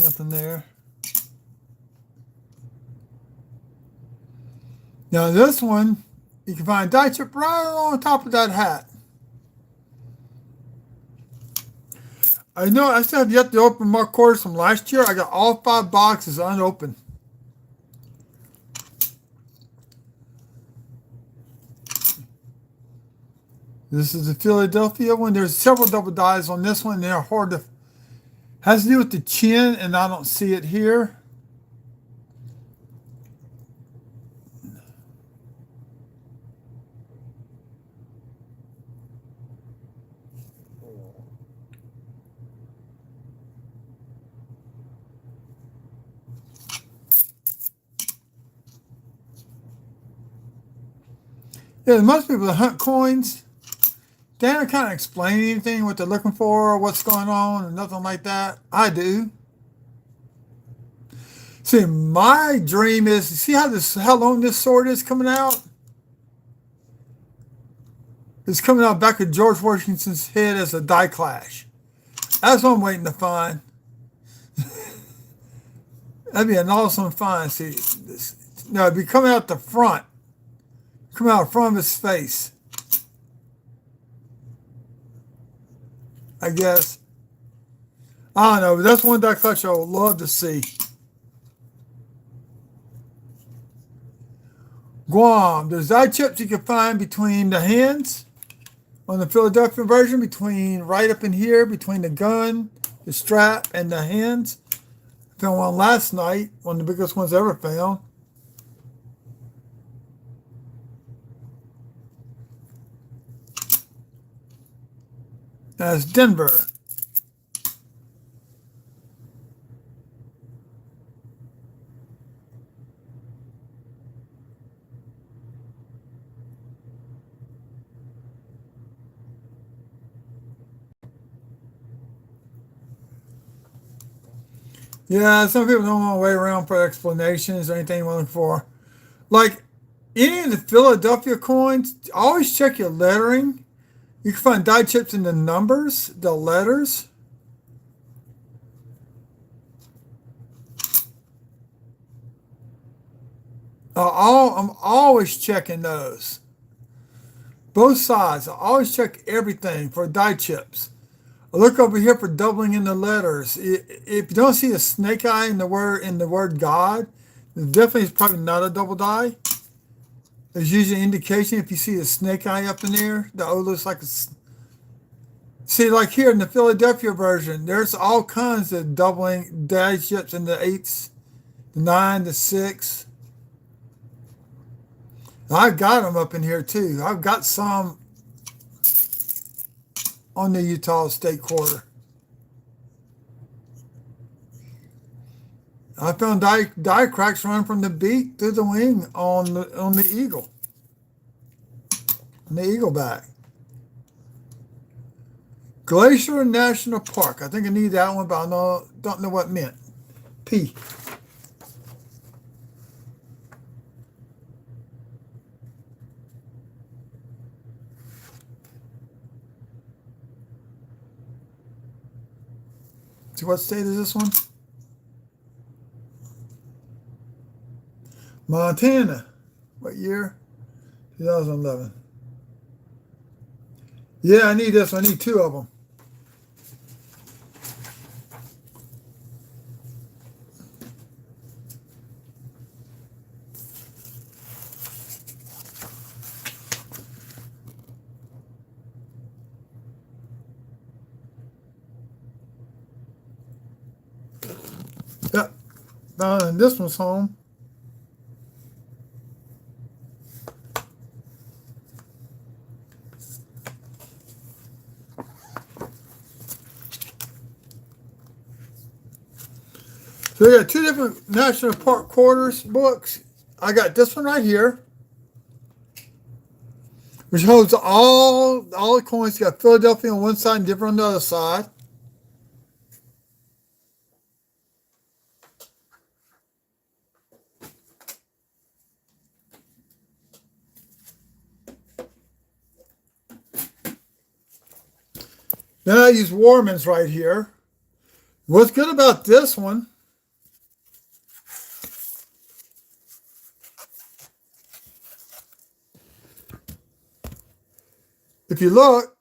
Nothing there. Now this one, you can find dye chip right on top of that hat. I know I still have yet to open my quarters from last year. I got all 5 boxes unopened. This is the Philadelphia one. There's several double dies on this one. They're hard to. Has to do with the chin, and I don't see it here. Yeah, most people that hunt coins, they don't kind of explain anything, what they're looking for, or what's going on, and nothing like that. I do. See, my dream is see how long this sword is coming out. It's coming out back of George Washington's head as a die clash. That's what I'm waiting to find. That'd be an awesome find. See, no, it'd be coming out the front, coming out from his face. I guess. I don't know, but that's one die clash I would love to see. Guam. There's die chips you can find between the hands on the Philadelphia version, between right up in here, between the gun, the strap, and the hands. I found one last night, one of the biggest ones I ever found. That's Denver. Yeah, some people don't want to wait around for explanations or anything you're looking for. Like any of the Philadelphia coins, always check your lettering. You can find die chips in the numbers, the letters. I'm always checking those. Both sides. I always check everything for die chips. I look over here for doubling in the letters. If you don't see a snake eye in the word God, it definitely is probably not a double die. There's usually an indication if you see a snake eye up in there. The O looks like a. See, like here in the Philadelphia version, there's all kinds of doubling die chips in the 8s, the 9, the 6. I've got them up in here too. I've got some on the Utah State Quarter. I found die cracks running from the beak through the wing on the eagle. On the eagle back. Glacier National Park. I think I need that one, but I don't know what it meant. P. See, what state is this one? Montana. What year? 2011. Yeah, I need this one. I need 2 of them. Yep. And this one's home. So we got 2 different National Park Quarters books. I got this one right here, which holds all the coins. You got Philadelphia on one side and Denver on the other side. Then I use Warman's right here. What's good about this one, if you look,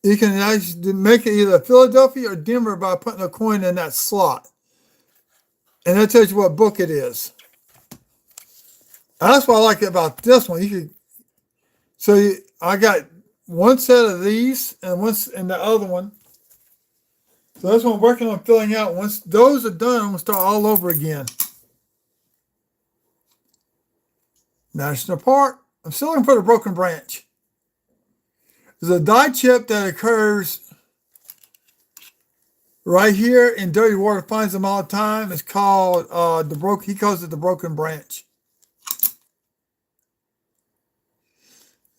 You can actually make it either Philadelphia or Denver by putting a coin in that slot. And that tells you what book it is. And that's what I like about this one. I got one set of these and the other one. So that's what I'm working on filling out. Once those are done, I'm going to start all over again. National Park. I'm still looking for the broken branch. There's a die chip that occurs right here in Dirty Water. Finds them all the time. It's called he calls it the broken branch.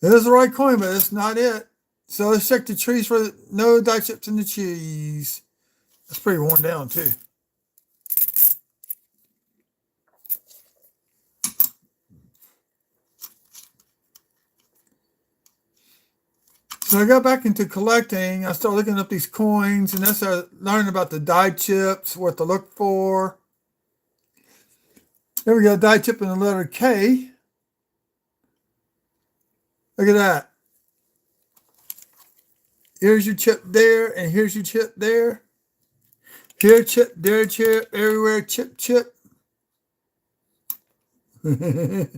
It is the right coin, but it's not it. So let's check the trees for no die chips in the cheese. That's pretty worn down too. So I got back into collecting. I started looking up these coins, and I started learning about the die chips, what to look for. There we go, die chip in the letter K. Look at that. Here's your chip there, and here's your chip there. Here chip, there chip, everywhere chip, chip. The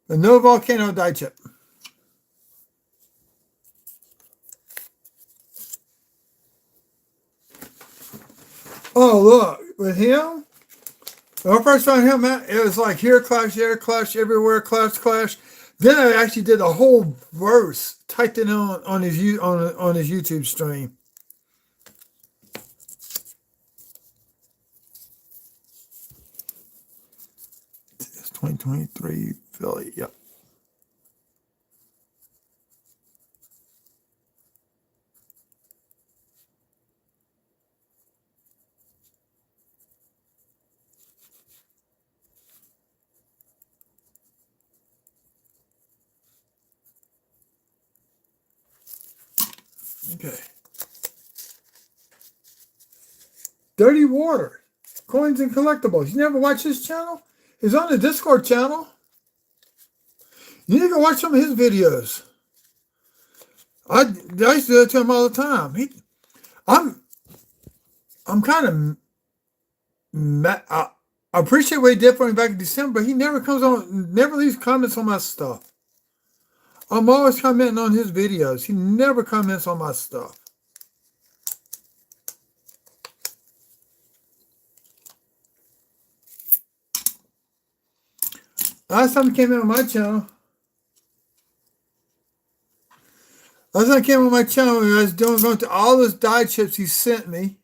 no volcano die chip. Oh, look, with him, when I first found him out, it was like here clash, there clash, everywhere clash, clash. Then I actually did a whole verse, typed it on his YouTube stream. It's 2023 Philly, yep. Okay. Dirty Water, Coins and Collectibles. You never watch his channel? He's on the Discord channel. You need to go watch some of his videos. I used to do that to him all the time. I'm kind of I appreciate what he did for me back in December. He never never leaves comments on my stuff. I'm always commenting on his videos. He never comments on my stuff. Last time he came in on my channel, I was going to all those die chips he sent me.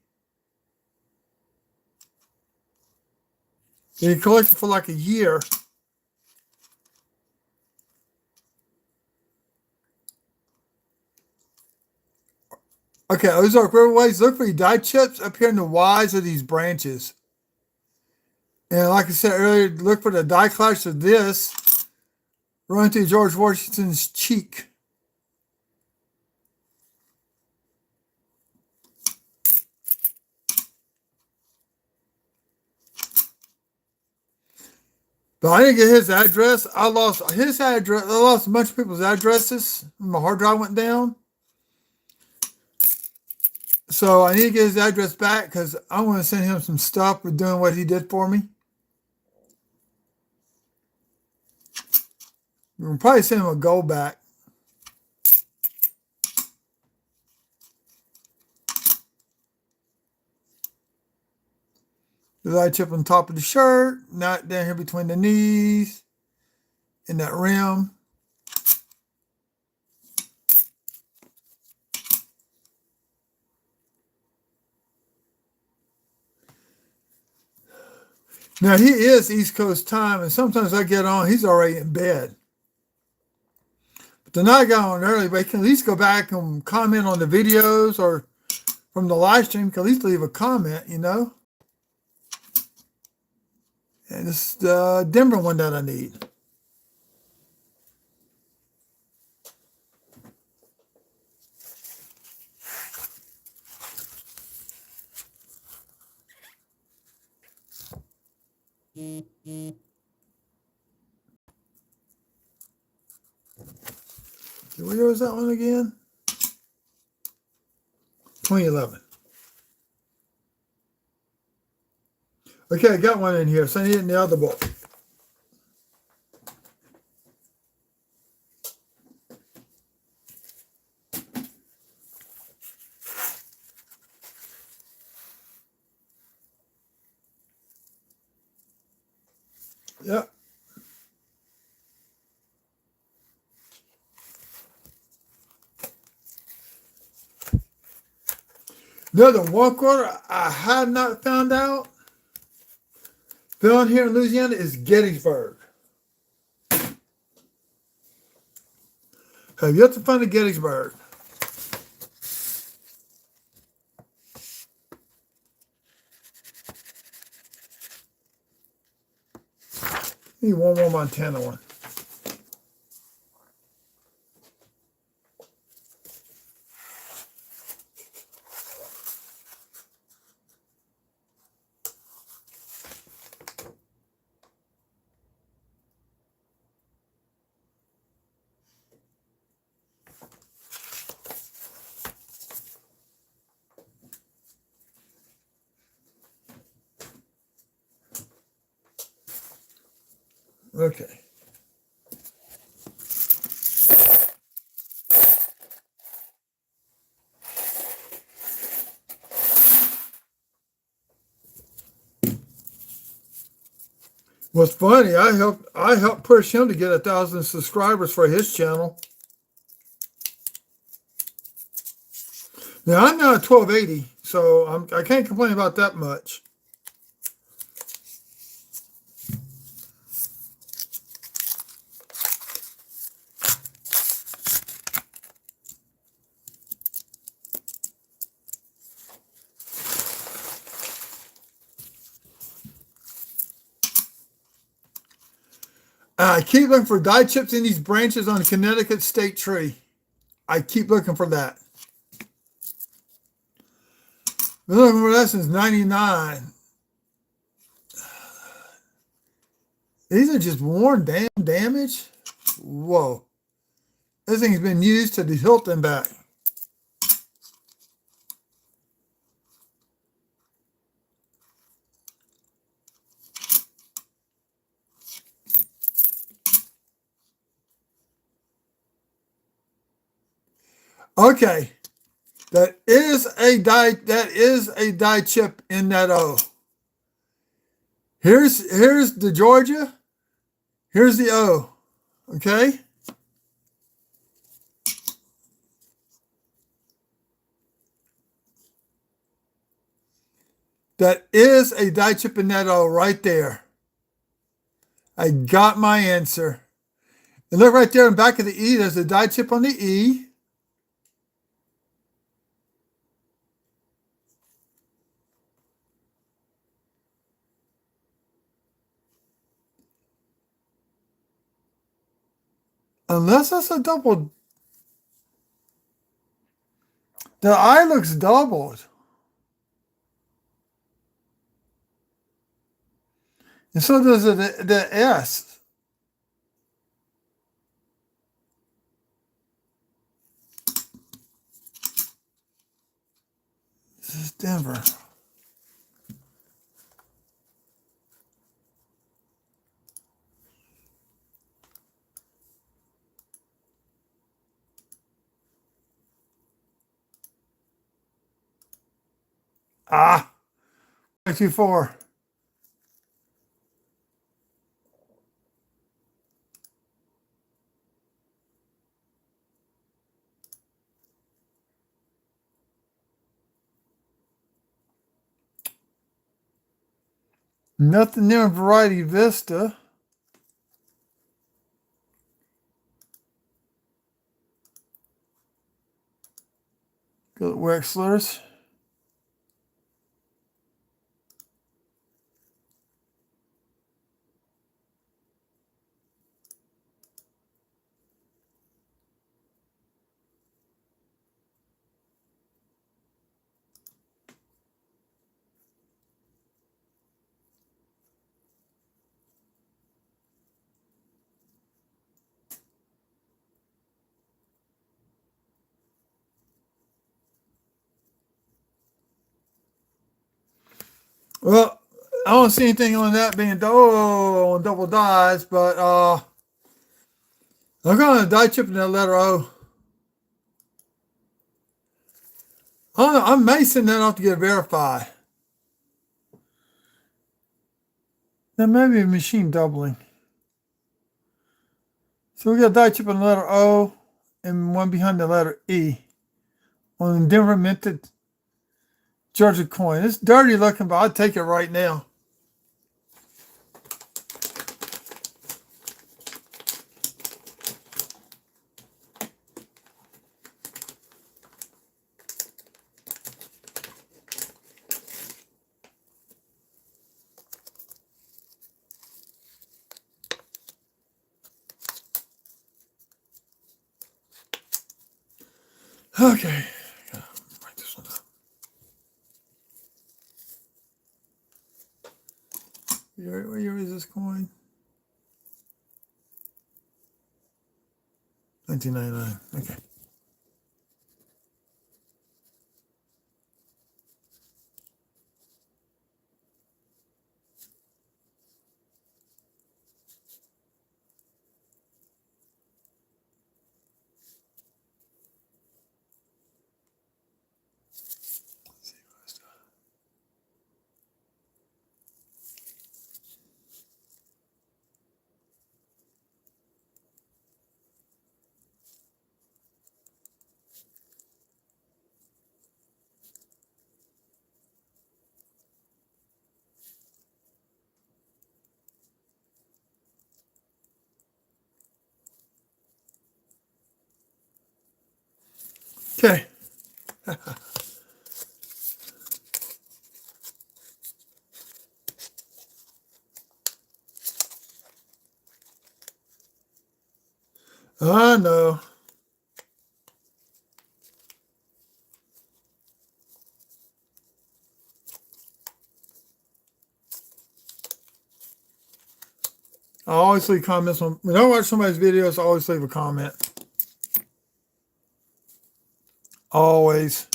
He collected for like a year. Okay, Ozark Riverways, look for your die chips up here in the Ys of these branches. And like I said earlier, look for the die clash of this running through George Washington's cheek. But I didn't get his address. I lost his address. I lost a bunch of people's addresses. My hard drive went down. So I need to get his address back because I want to send him some stuff for doing what he did for me. We'll probably send him a gold back. The light chip on top of the shirt, not down here between the knees, in that rim. Now, he is East Coast time, and sometimes I get on, he's already in bed. But tonight I got on early, but he can at least go back and comment on the videos or from the live stream, he can at least leave a comment, you know. And this is the Denver one that I need. Where was that one again? 2011. Okay, I got one in here, so I need it in the other book. Yep. Another one quarter I have not found out found here in Louisiana is Gettysburg. Have yet to find a Gettysburg. Need one more Montana one. Okay. What's funny, I helped push him to get 1,000 subscribers for his channel. Now I'm now at 1280, so I can't complain about that much. I keep looking for die chips in these branches on the Connecticut state tree. I keep looking for that. Been looking for that since 99. These are just worn, damage. Whoa. This thing's been used to the hilt and back. Okay. That is a die chip in that O. Here's the Georgia. Here's the O. Okay? That is a die chip in that O right there. I got my answer. And look right there in the back of the E, there's a die chip on the E. Unless that's a double. The I looks doubled. And so does the S. This is Denver. Ah, 24. Nothing there in Variety Vista. Go to Wexler's. Well, I don't see anything on that being on double dies, but I'm going to die chipping that letter O. I don't know, I may send that off to get verified. There may be a machine doubling. So we got die chip on the letter O and one behind the letter E on Denver minted Georgia coin. It's dirty looking, but I'll take it right now. Okay. Gotta write this one up. What year is this coin? 1999. Okay. Let's see what it's done. Okay. I know. I always leave comments when I watch somebody's videos. I always leave a comment. Always.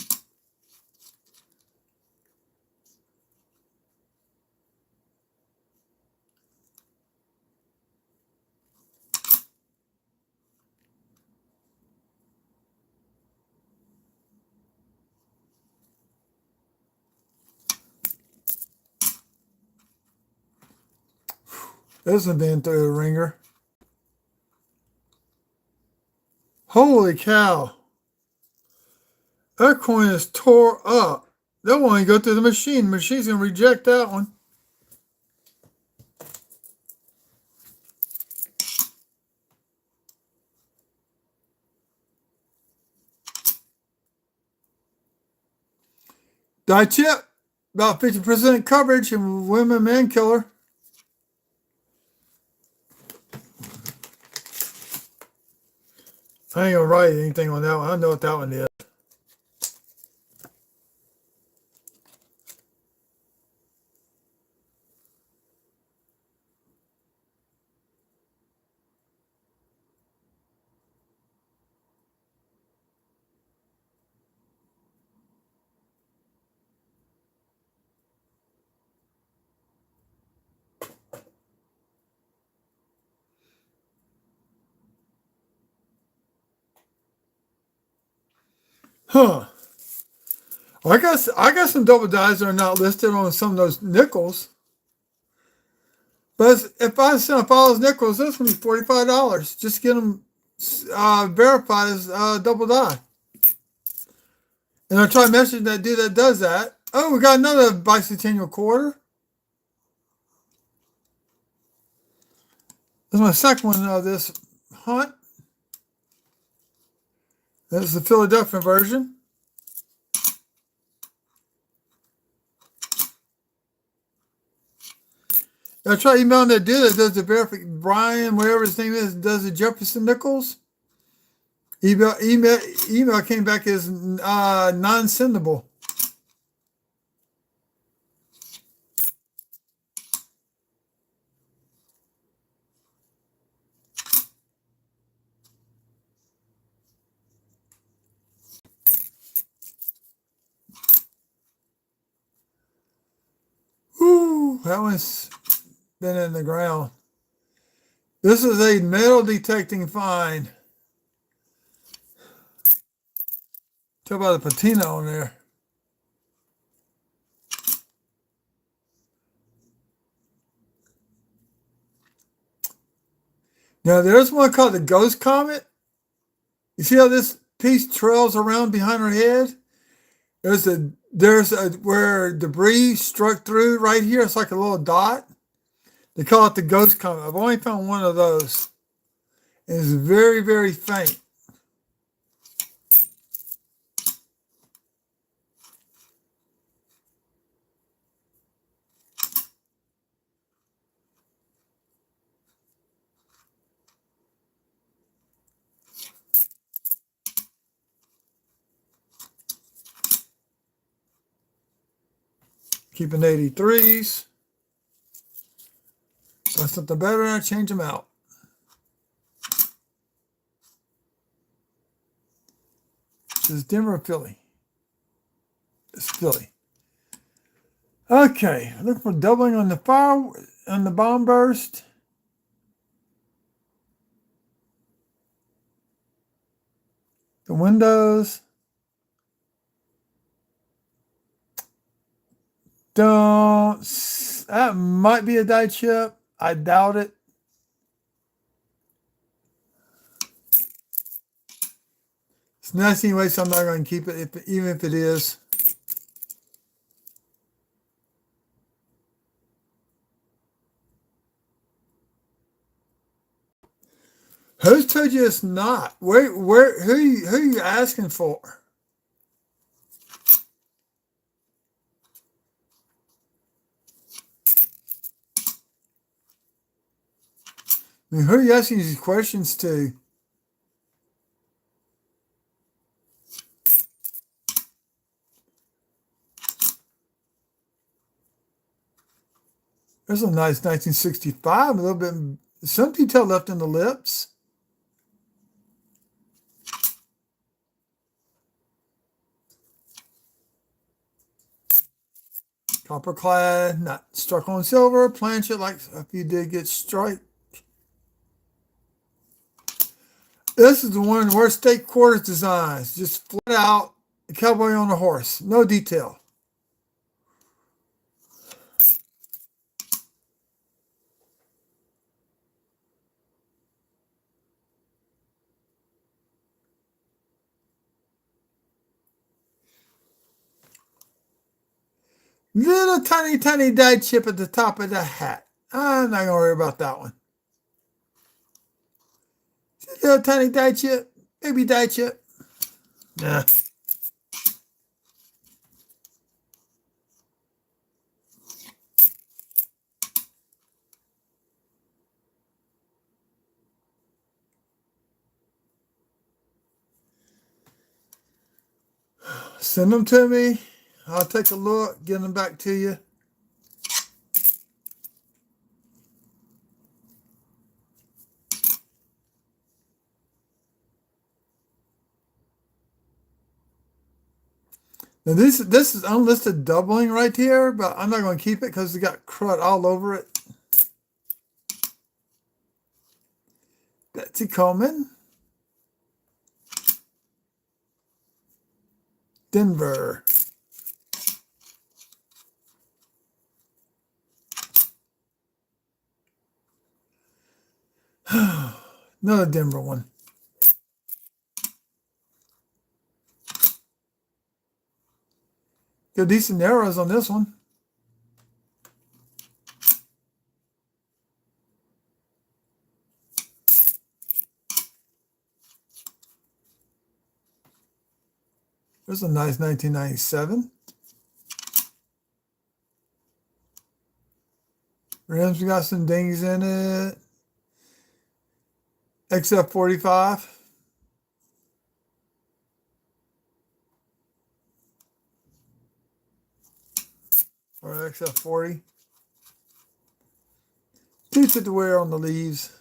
This has been through the ringer. Holy cow. That coin is tore up. That won't even go through the machine. The machine's going to reject that one. Die chip. About 50% coverage and women man killer. I ain't going to write anything on that one. I know what that one is. Huh. Well, I got some double dies that are not listed on some of those nickels. But if I send off all those nickels, that's going to be $45. Just get them verified as double die. And I'll try messaging that dude that does that. Oh, we got another bicentennial quarter. This is my second one of this hunt. This is the Philadelphia version. I try emailing that dude that does the verification, Brian, whatever his name is, does the Jefferson Nichols. Email came back as non-sendable. That one's been in the ground. This is a metal detecting find. Tell about the patina on there. Now there's one called the Ghost Comet. You see how this piece trails around behind her head? There's a where debris struck through right here. It's like a little dot. They call it the Ghost Comet. I've only found one of those. It's very, very faint. Keeping 83s. Want something better, I change them out. This is Denver, Philly. It's Philly. Okay, look for doubling on the fire on the bomb burst. The windows. Don't. That might be a die chip. I doubt it. It's nice anyway, so I'm not going to keep it, even if it is. Who's told you it's not? Who are you asking for? I mean, who are you asking these questions to? There's a nice 1965, a little bit, some detail left in the lips. Copper clad, not struck on silver, planchet like if you did get strike. This is the one of the worst state quarters designs. Just flat out, a cowboy on a horse. No detail. Little tiny, tiny die chip at the top of the hat. I'm not going to worry about that one. Little tiny die chip. Baby die chip. Nah. Send them to me. I'll take a look, get them back to you. Now this is unlisted doubling right here, but I'm not going to keep it because it got crud all over it. Betsy Coleman. Denver. Another Denver one. Got decent arrows on this one. There's a nice 1997. Rims got some dings in it. XF45. Or XF40. Decent to wear on the leaves.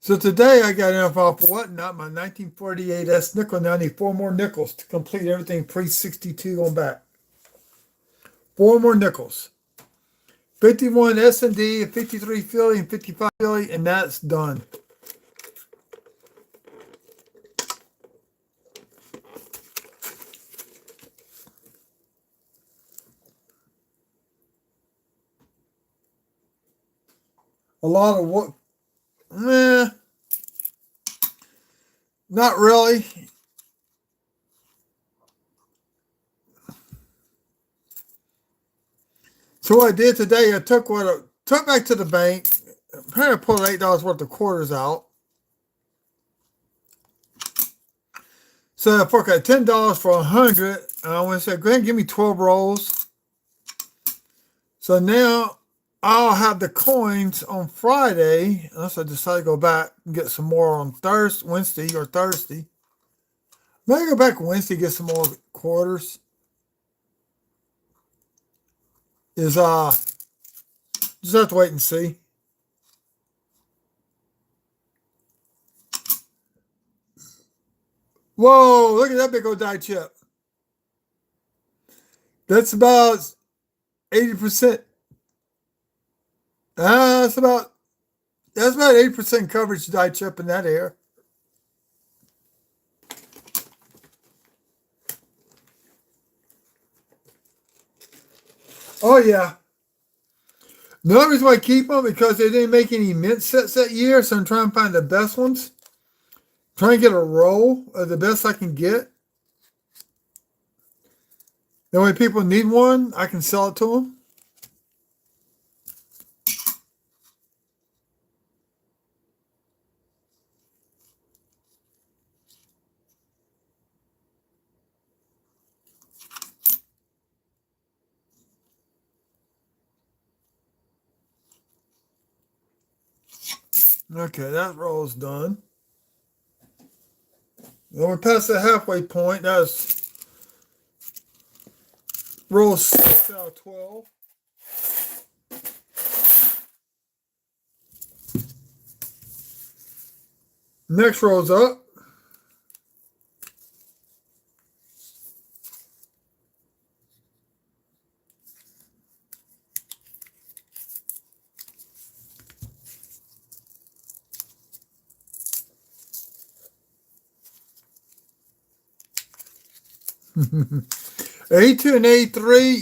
So today I got info for what? Not my 1948 S nickel. Now I need 4 more nickels to complete everything pre-62 on back. 4 more nickels. 51 S&D, 53 Philly, and 55 Philly, and that's done. A lot of what? Not really. So what I did today, I took back to the bank. Apparently I pulled $8 worth of quarters out. So I got $10 for 100. And I went and said, go ahead and give me 12 rolls. So now I'll have the coins on Friday, unless I decide to go back and get some more on Wednesday or Thursday. Maybe go back Wednesday and get some more quarters. Just have to wait and see. Whoa, look at that big old die chip. That's about 80%. That's about 80% coverage die chip in that air. Oh yeah. The only reason why I keep them because they didn't make any mint sets that year, so I'm trying to find the best ones. Trying to get a roll of the best I can get. That way people need one, I can sell it to them. Okay, that roll's done. When we pass the halfway point, that's roll 6 out of 12. Next roll's up. A2 and A3,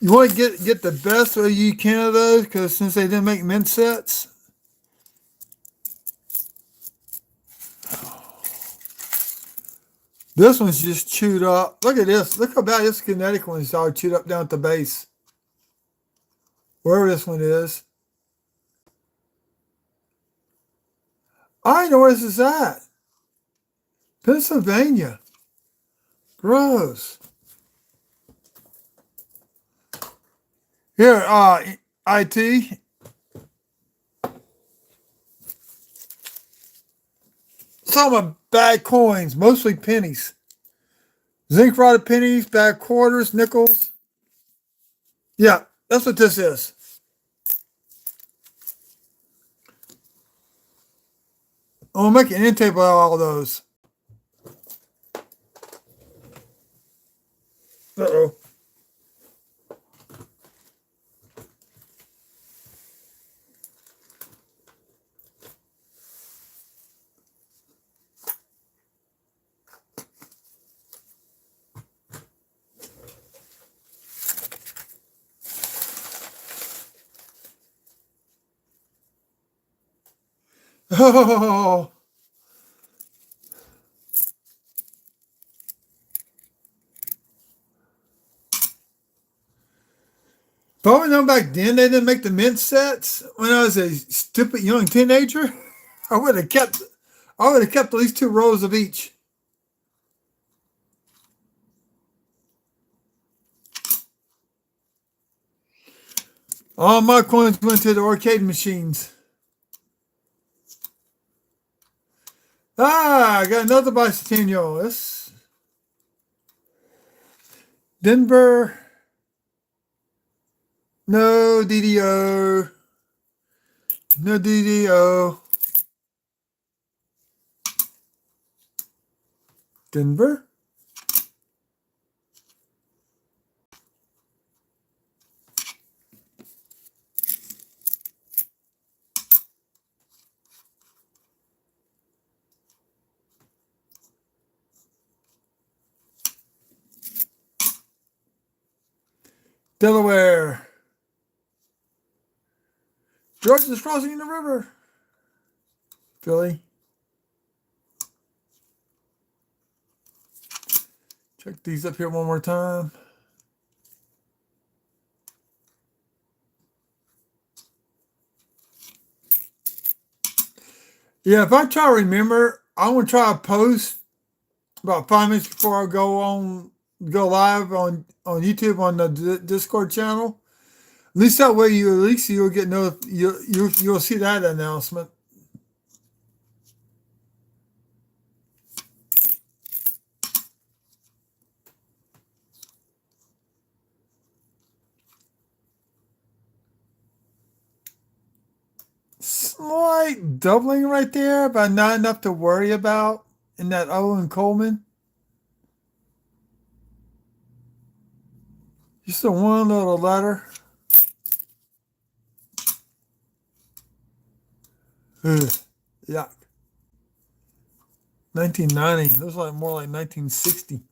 you want to get the best way you can of those, because since they didn't make mint sets. This one's just chewed up. Look at this. Look how bad this kinetic one's all chewed up down at the base. Wherever this one is. I know where this is at. Pennsylvania. Gross. Here, IT. Some of my bad coins, mostly pennies. Zinc rotted pennies, bad quarters, nickels. Yeah, that's what this is. I'm making an end table out of all those. Uh-oh. Oh. If I would known back then they didn't make the mint sets when I was a stupid young teenager, I would have kept at least 2 rows of each. All my coins went to the arcade machines. I got another bicentennial. This Denver. No DDO. No DDO. Denver. Delaware. Georgia's crossing the river. Philly. Check these up here one more time. Yeah, if I try to remember, I'm gonna try to post about 5 minutes before I go live on YouTube on the Discord channel. At least that way you'll get you'll see that announcement. Slight doubling right there, but not enough to worry about in that Owen Coleman. Just a one little letter. Ugh, yuck. 1990. Looks like more like 1960.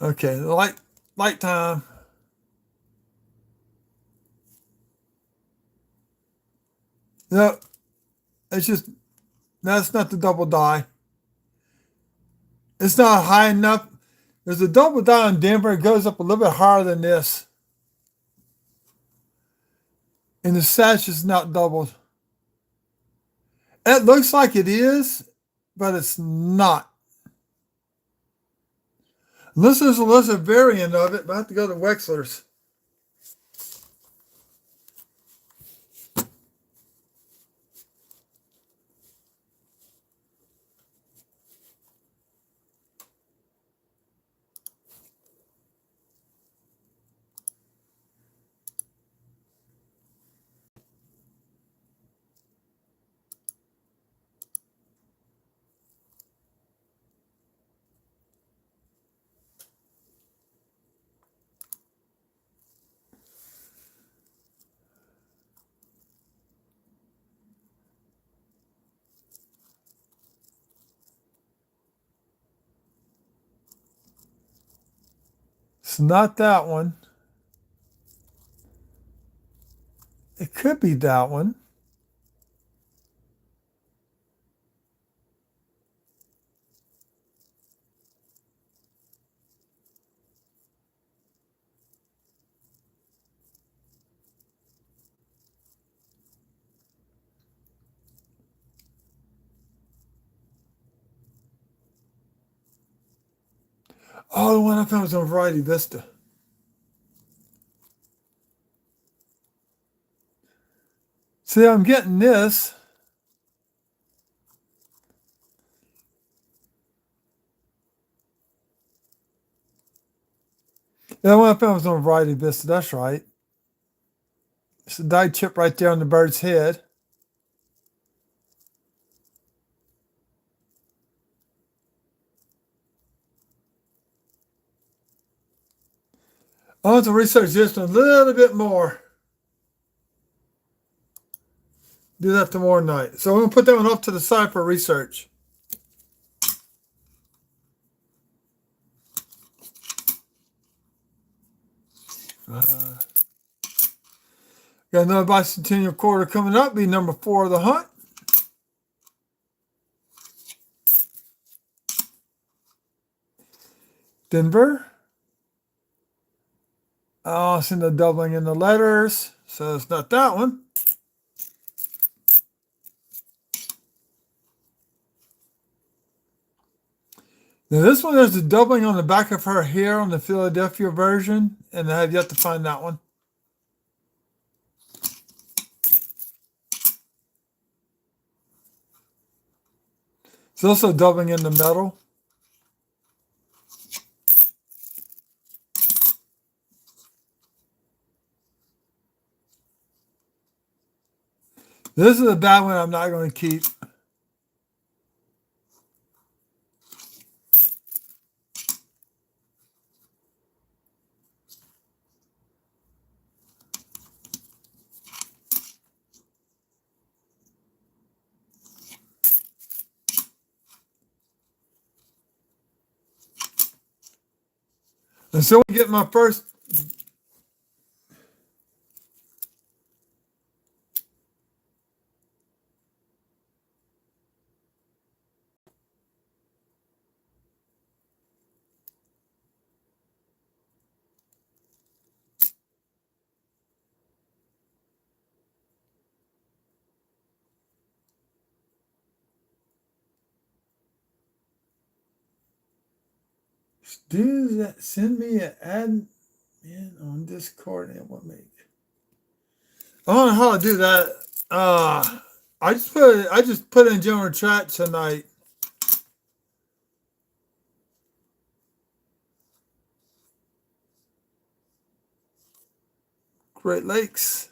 Okay, light time. No, that's not the double die. It's not high enough. There's a double die in Denver. It goes up a little bit higher than this. And the sash is not doubled. It looks like it is, but it's not. Unless there's a lesser variant of it, but I have to go to Wexler's. It's not that one. It could be that one. Oh, the one I found was on Variety Vista. See, I'm getting this. The one I found was on Variety Vista. That's right. It's a die chip right there on the bird's head. I want to research this one a little bit more. Do that tomorrow night. So I'm going to put that one off to the side for research. Got another bicentennial quarter coming up. Be number 4 of the hunt. Denver. Oh, it's in the doubling in the letters. So it's not that one. Now this one has the doubling on the back of her hair on the Philadelphia version. And I have yet to find that one. It's also doubling in the metal. This is a bad one I'm not going to keep. And so we get my first. Do that. Send me an ad on Discord and what make. I don't know how to do that. I just put in general chat tonight. Great Lakes.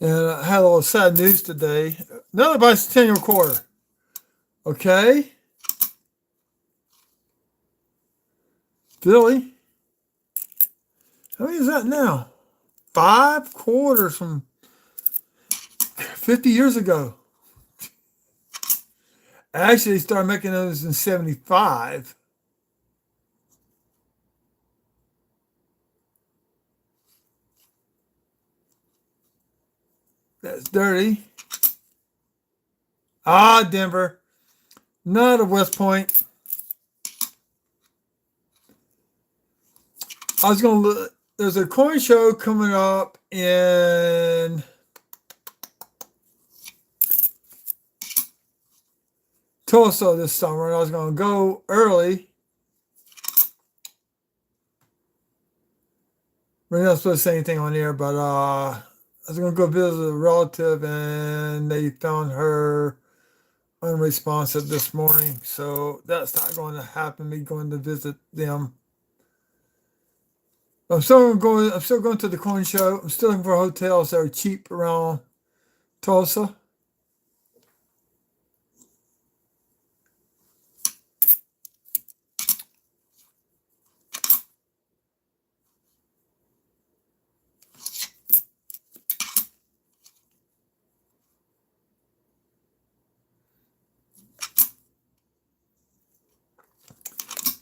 And I had a little sad news today. Another bicentennial quarter. Okay. Philly. How many is that now? 5 quarters from 50 years ago. Actually, they started making those in 75. That's dirty. Ah, Denver. Not a West Point. I was going to look. There's a coin show coming up in Tulsa this summer, and I was going to go early. We're not supposed to say anything on here, but I was going to go visit a relative, and they found her unresponsive this morning. So that's not going to happen, me going to visit them. I'm still going to the coin show. I'm still looking for hotels that are cheap around Tulsa.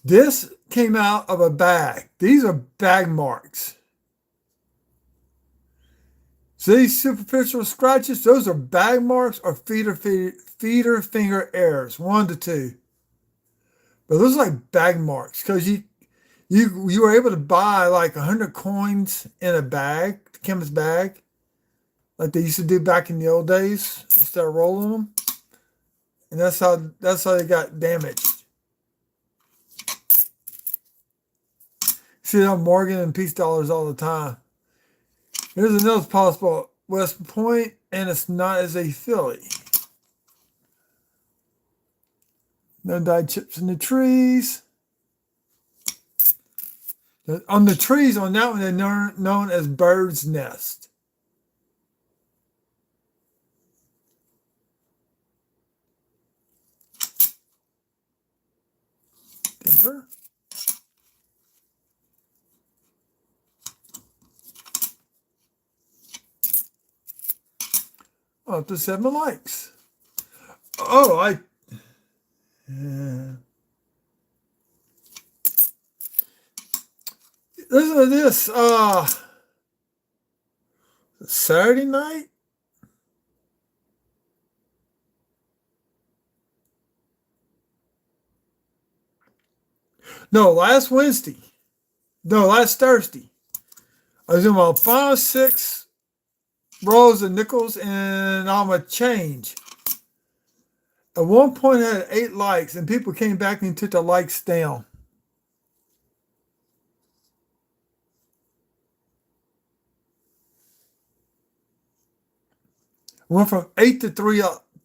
This came out of a bag. These are bag marks. See these superficial scratches? Those are bag marks or feeder finger errors, 1 to 2. But those are like bag marks because you were able to buy like 100 coins in a bag, chemist bag, like they used to do back in the old days instead of rolling them, and that's how they got damaged. See on Morgan and Peace dollars all the time. Here's another possible West Point, and it's not as a Philly. No dyed chips in the trees. On the trees on that one, they're known as bird's nest. Denver. Up to 7 likes. Oh, listen to this. Saturday night. No, last Wednesday. No, last Thursday. I was doing my final 6 rolls of nickels and all my change. At one point, I had 8 likes, and people came back and took the likes down. Went from 8 to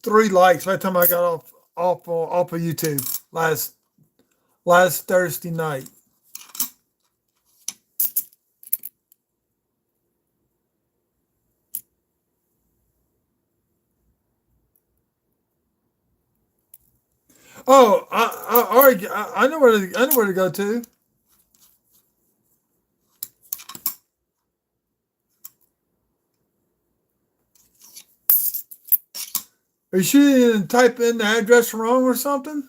3 likes by the time I got off of YouTube last Thursday night. Oh, I already I know where to go to. Are you sure you didn't type in the address wrong or something?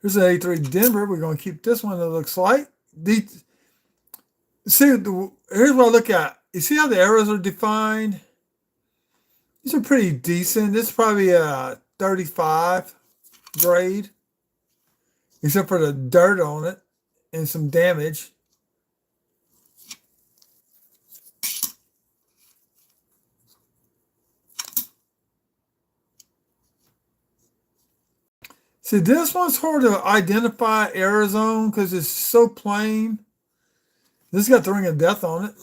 Here's an 83 Denver. We're going to keep this one, it looks like. Here's what I look at. You see how the arrows are defined? These are pretty decent. This is probably a 35 grade, except for the dirt on it and some damage. See, this one's hard to identify error zone because it's so plain. This got the ring of death on it.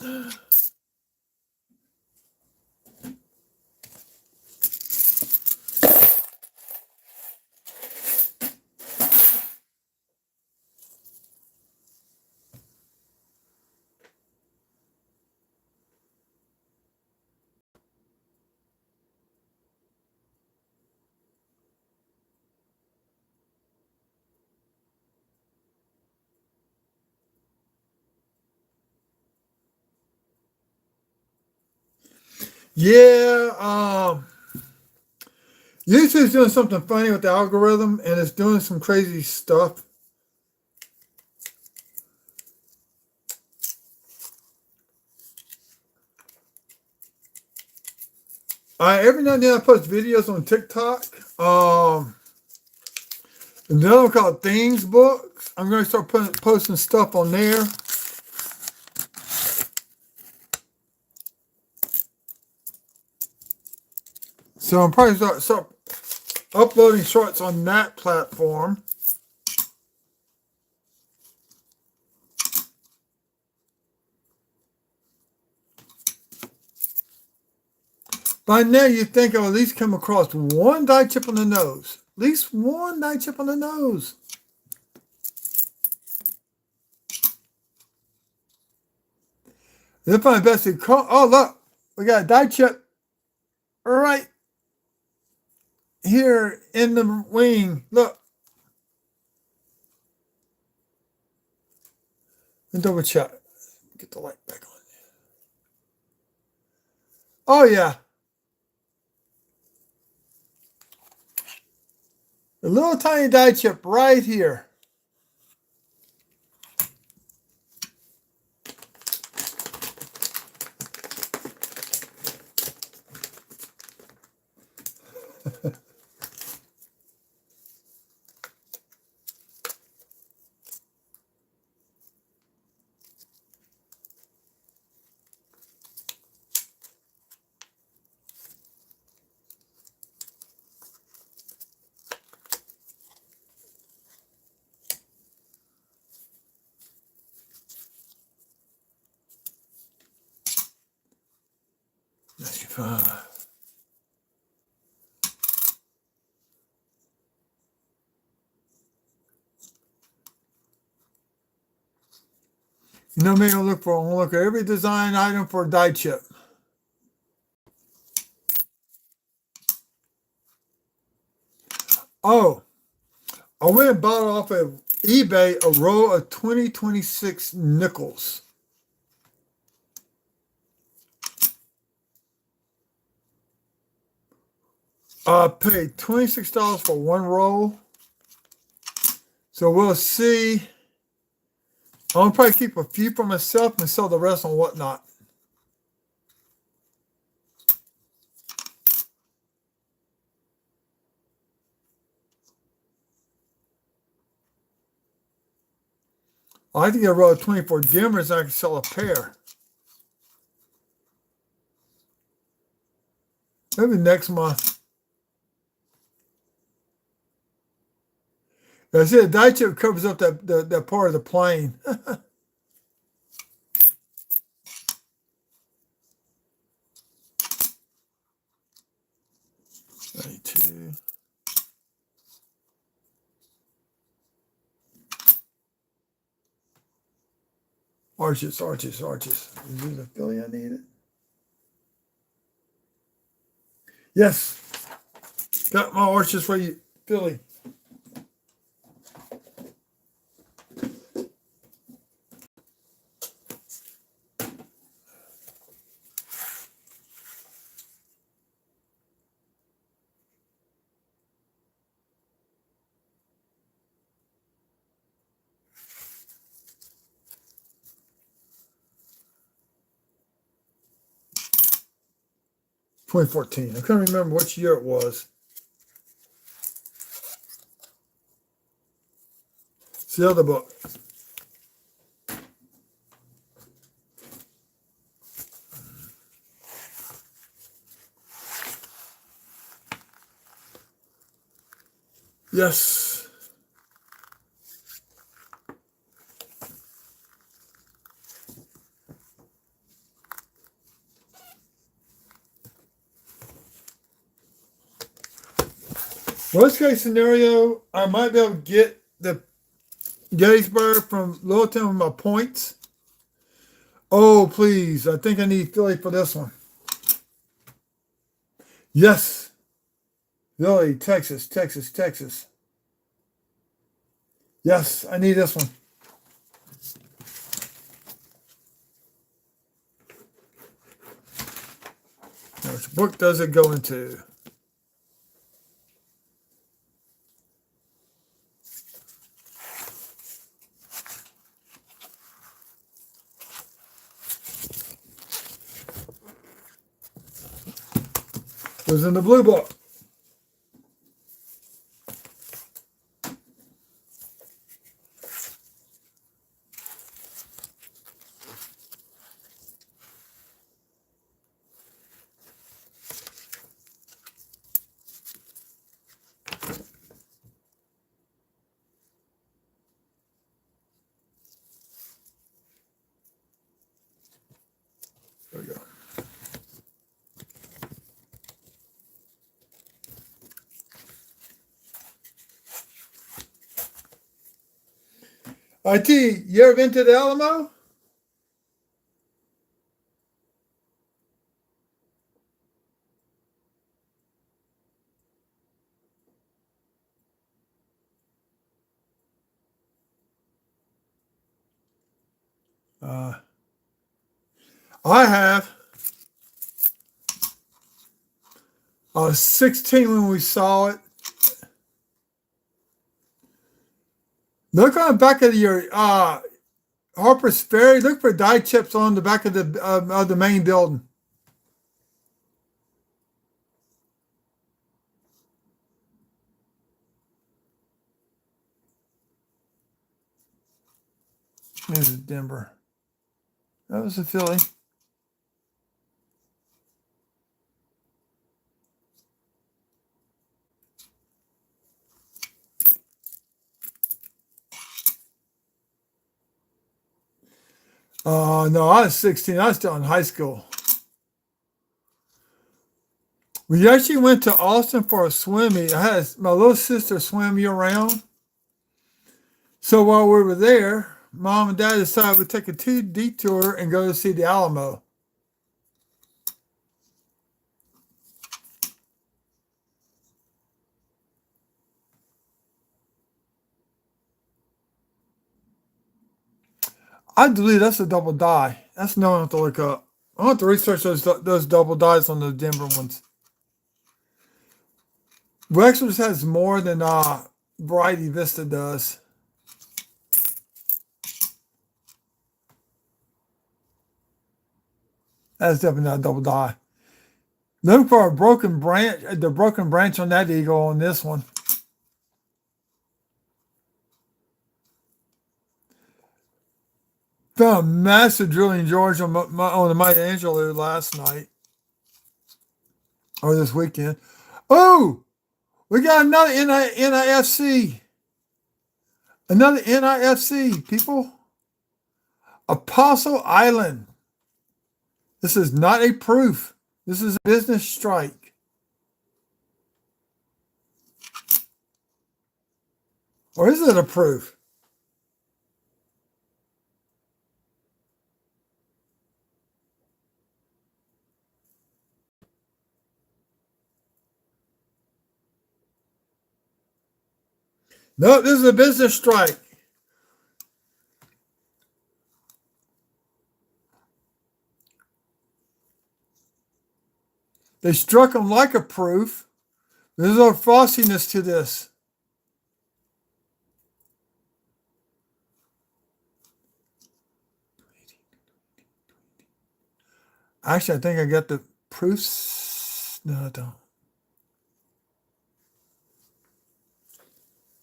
Yeah, YouTube's doing something funny with the algorithm, and it's doing some crazy stuff. Every now and then I post videos on TikTok. Another one called Things Books. I'm going to start posting stuff on there. So I'm probably start uploading shorts on that platform. By now, you think I'll at least come across one die chip on the nose. At least one die chip on the nose. Then find best to call. Oh, look. We got a die chip right here in the wing. Look. And double check. Get the light back on. Oh, yeah. A little tiny die chip right here. You know me, I'm gonna look at every design item for a die chip. Oh, I went and bought off of eBay a row of 2026 nickels. I paid $26 for one roll. So we'll see. I'll probably keep a few for myself and sell the rest on Whatnot. I like to get a row of 24 dimmers and I can sell a pair. Maybe next month. I said the die chip covers up that part of the plane. 92. Arches. Is this a Philly I needed? Yes. Got my arches for you, Philly. $2014. I couldn't remember which year it was. It's the other book. Yes. Worst case scenario, I might be able to get the Gettysburg from Littleton with my points. Oh, please. I think I need Philly for this one. Yes. Philly, Texas. Yes, I need this one. Now, which book does it go into? It was in the blue book. There we go. IT, you ever been to the Alamo? I have. I was 16 when we saw it. Look on the back of your Harper's Ferry. Look for die chips on the back of the main building. This is Denver. That was a Philly. No, I was 16. I was still in high school. We actually went to Austin for a swim meet. I had my little sister swim year round. So while we were there, Mom and Dad decided we'd take a detour and go to see the Alamo. I believe that's a double die. That's no one have to look up. I want to research those double dies on the Denver ones. Wexford has more than Variety Vista does. That's definitely not a double die. Look for a broken branch, the broken branch on that eagle on this one. Found a massive drilling George on the Michelangelo last night. Or this weekend. Oh! We got another NIFC. Another NIFC, people. Apostle Island. This is not a proof. This is a business strike. Or is it a proof? No, this is a business strike. They struck them like a proof. There's no frostiness to this. Actually, I think I got the proofs. No, I don't.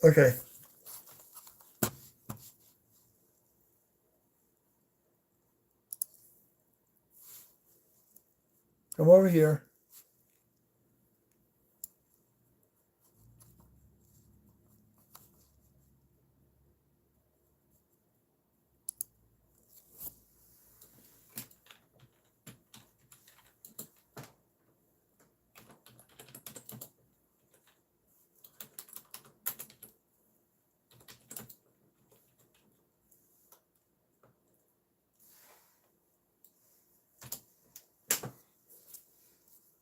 Okay. Come over here.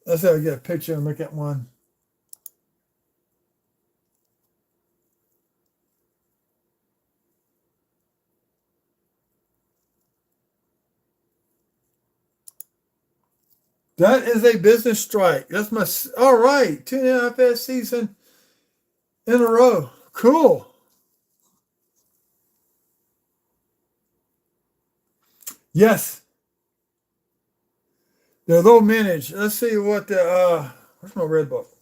Let's see if I get a picture and look at one. That is a business strike. That's my, all right, 2.5 season in a row. Cool. Yes. They're low mintage. Let's see what the, where's my red book?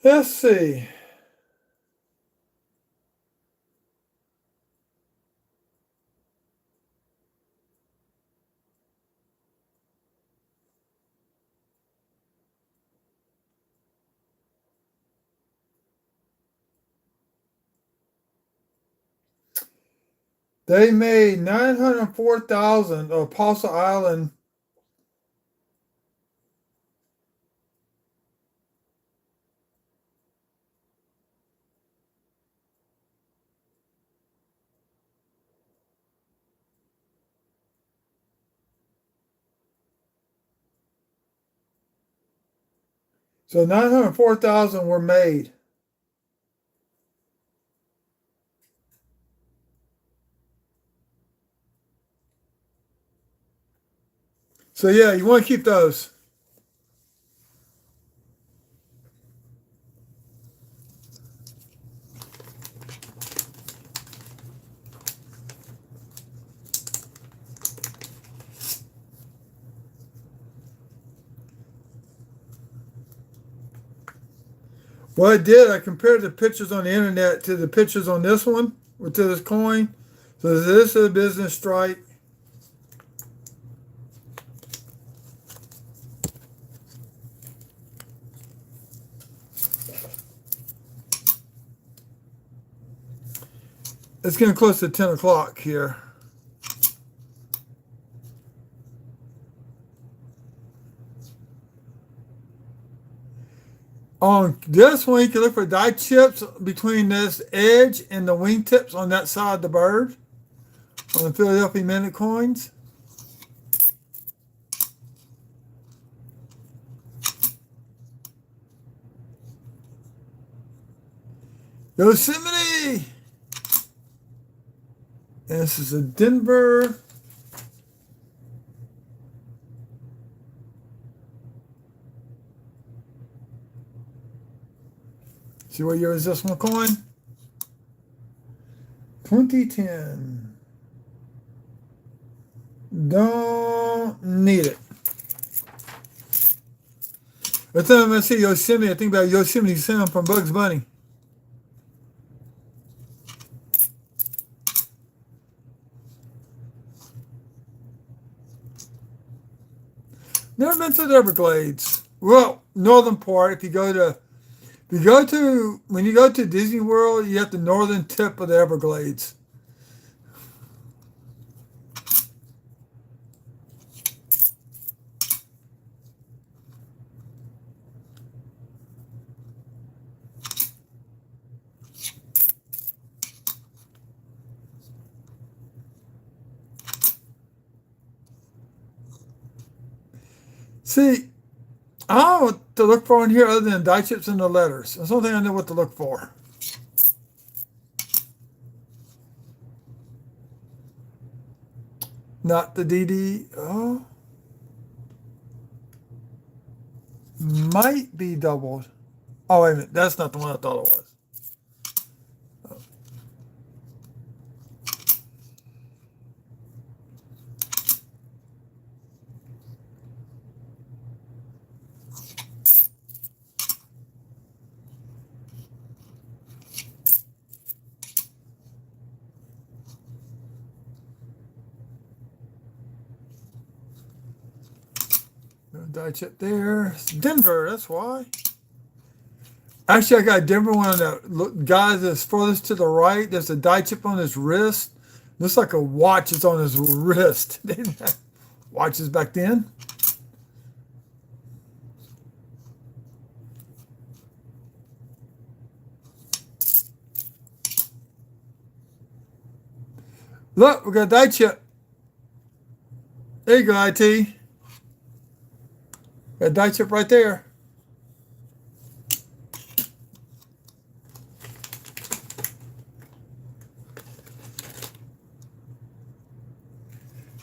Let's see. They made 904,000 of Apostle Island. So 904,000 were made. So yeah, you want to keep those. What I did, I compared the pictures on the internet to the pictures on this one, or to this coin. So this is a business strike. It's getting close to 10 o'clock here. On this one, you can look for die chips between this edge and the wingtips on that side of the bird on the Philadelphia Mint coins. Yosemite! And this is a Denver. See what year is this one coin? 2010. Don't need it. Every time I see Yosemite, I think about Yosemite Sam from Bugs Bunny. Never been to the Everglades. Well, northern part. When you go to Disney World, you have the northern tip of the Everglades. See, I don't know what to look for in here other than die chips and the letters. That's the only thing I know what to look for. Not the DD. Oh. Might be doubled. Oh, wait a minute. That's not the one I thought it was. Die chip there. It's Denver, that's why. Actually, I got a Denver one. The guy that's furthest to the right, there's a die chip on his wrist. Looks like a watch is on his wrist. They didn't have watches back then. Look, we got a die chip. There you go, IT. Got a die chip right there.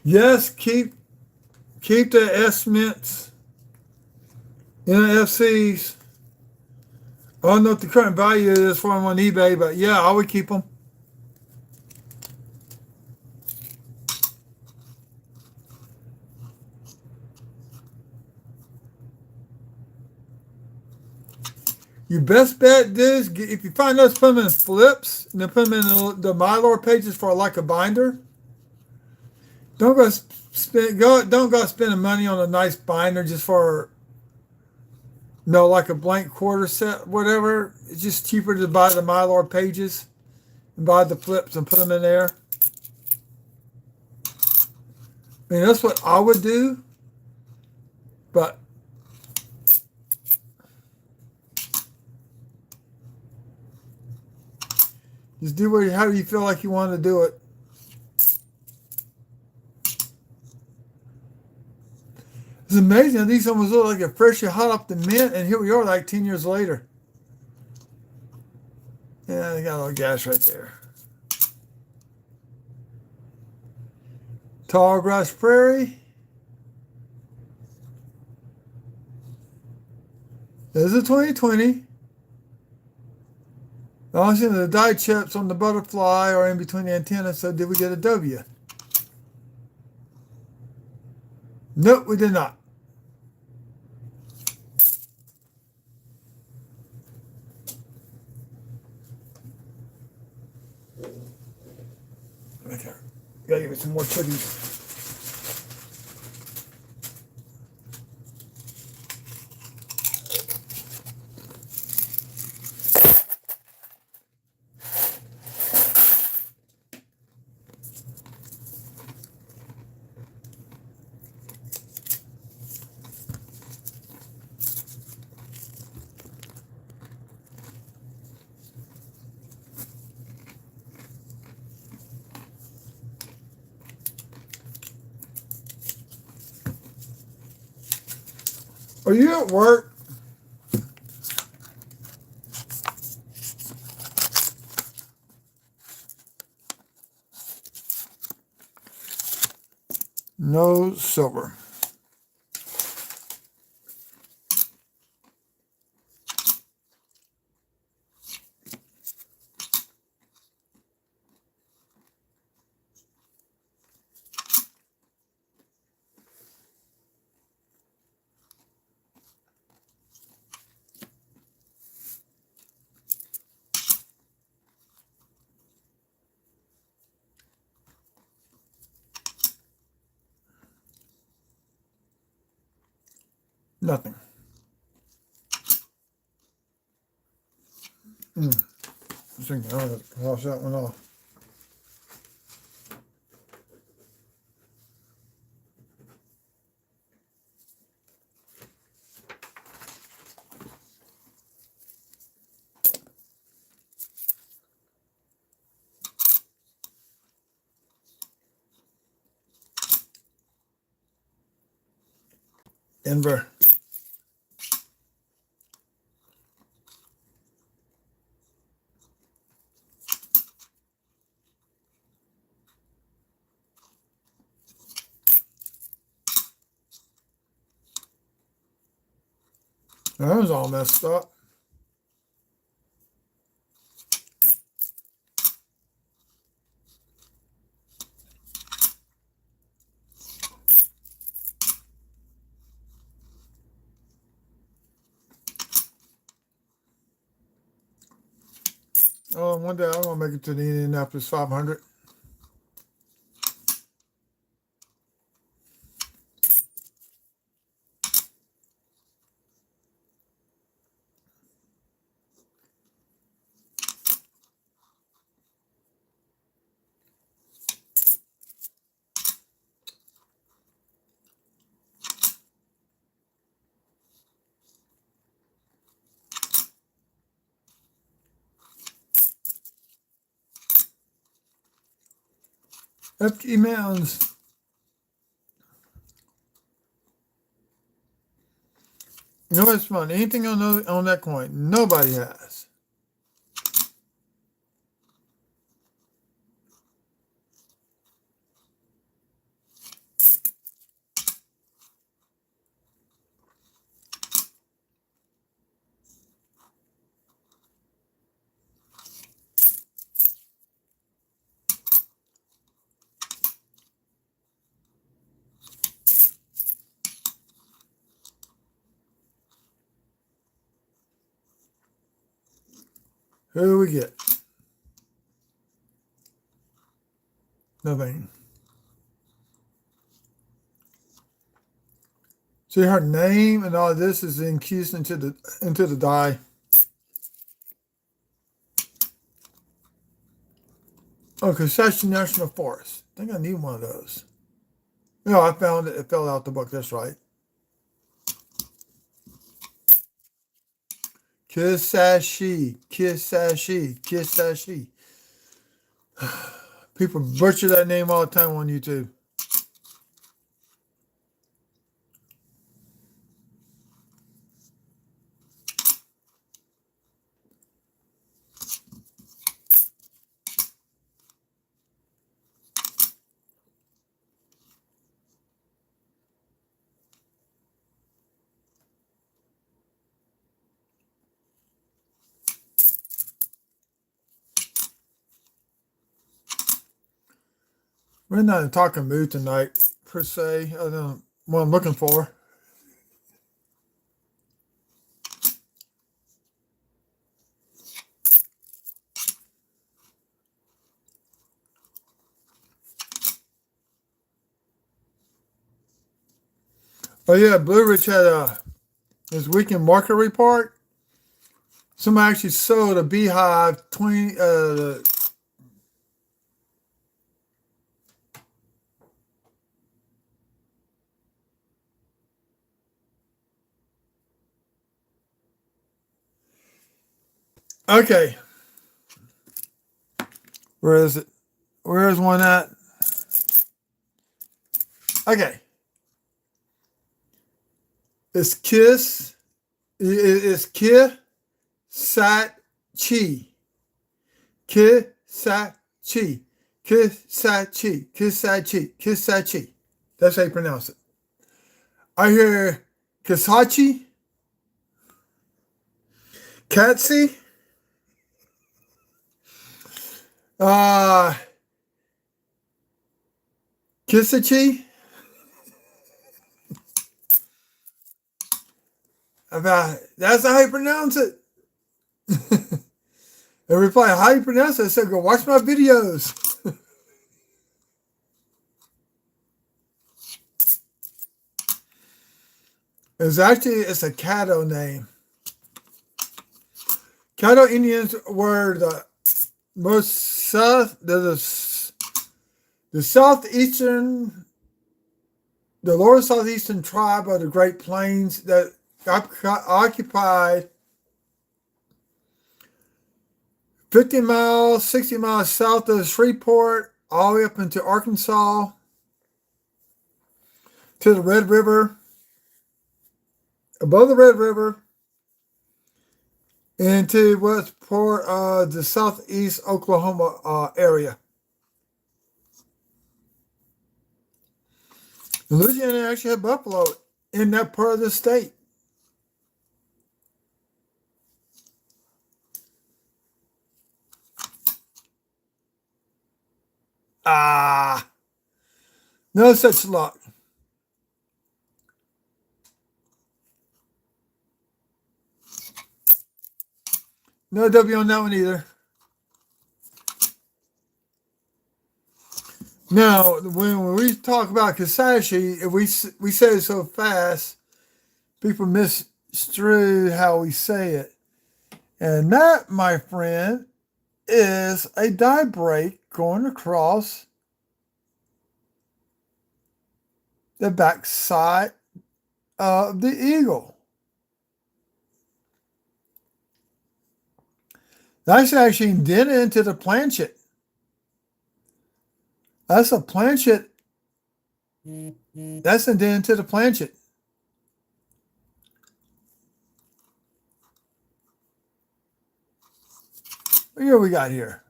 Yes, keep the S-mints, NFCs. I don't know what the current value is for them on eBay, but yeah, I would keep them. Your best bet is if you find those, put them in flips and then put them in the Mylar pages for like a binder. Don't go spending money on a nice binder just for like a blank quarter set, whatever. It's just cheaper to buy the Mylar pages and buy the flips and put them in there. I mean, that's what I would do, but just do how you feel like you want to do it. It's amazing how these almost look like they're freshly hot off the mint, and here we are like 10 years later. Yeah, they got a little gas right there. Tall Grass Prairie. This is a 2020. Honestly, the die chips on the butterfly are in between the antennas, so did we get a W? Nope, we did not. Right there. Gotta give it some more cookies. Are you at work? No silver. Nothing. I was thinking, I'll have to cross that one off. Denver. That was all messed up. Oh, one day I want to make it to the Indianapolis 500. FG Mounds. You know what's fun? Anything on that coin, nobody has. Who do we get? Nothing. See, her name and all this is infused into the die. Oh, Kisatchie National Forest. I think I need one of those. No, I found it. It fell out the book. That's right. Kisatchie. People butcher that name all the time on YouTube. We're not in talking mood tonight, per se. I don't know what I'm looking for. Oh yeah, Blue Ridge had his weekend market report. Somebody actually sold a beehive 20 okay. Where is it? Where is one at? Okay. It's It's Kisatchie. Kisatchie. That's how you pronounce it. I hear Kisatchie, Katsy, Kisatchie. That's how you pronounce it. And reply, how you pronounce it? I said, go watch my videos. It's a Caddo name. Caddo Indians were the southeastern, the lower southeastern tribe of the Great Plains that occupied 50 miles, 60 miles south of Shreveport, all the way up into Arkansas, to the Red River, above the Red River, into what's part of the southeast Oklahoma area. Louisiana actually had buffalo in that part of the state. No such luck. No W on that one either. Now, when we talk about Kisashi, if we say it so fast, people misconstrue how we say it. And that, my friend, is a die break going across the backside of the eagle. That's actually indented into the planchet. That's a planchet. That's indented into the planchet. What year we got here?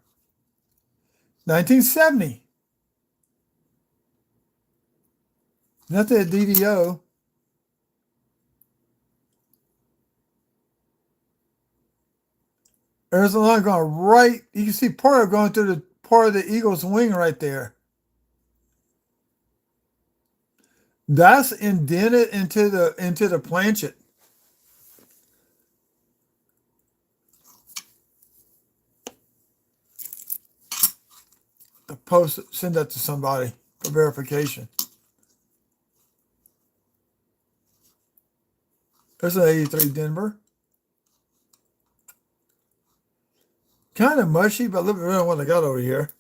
1970. Nothing at DDO. There's a line going right. You can see part of going through the part of the eagle's wing right there. That's indented into the planchet. Send that to somebody for verification. There's an 83 Denver. Kind of mushy, but a little bit better than what I got over here.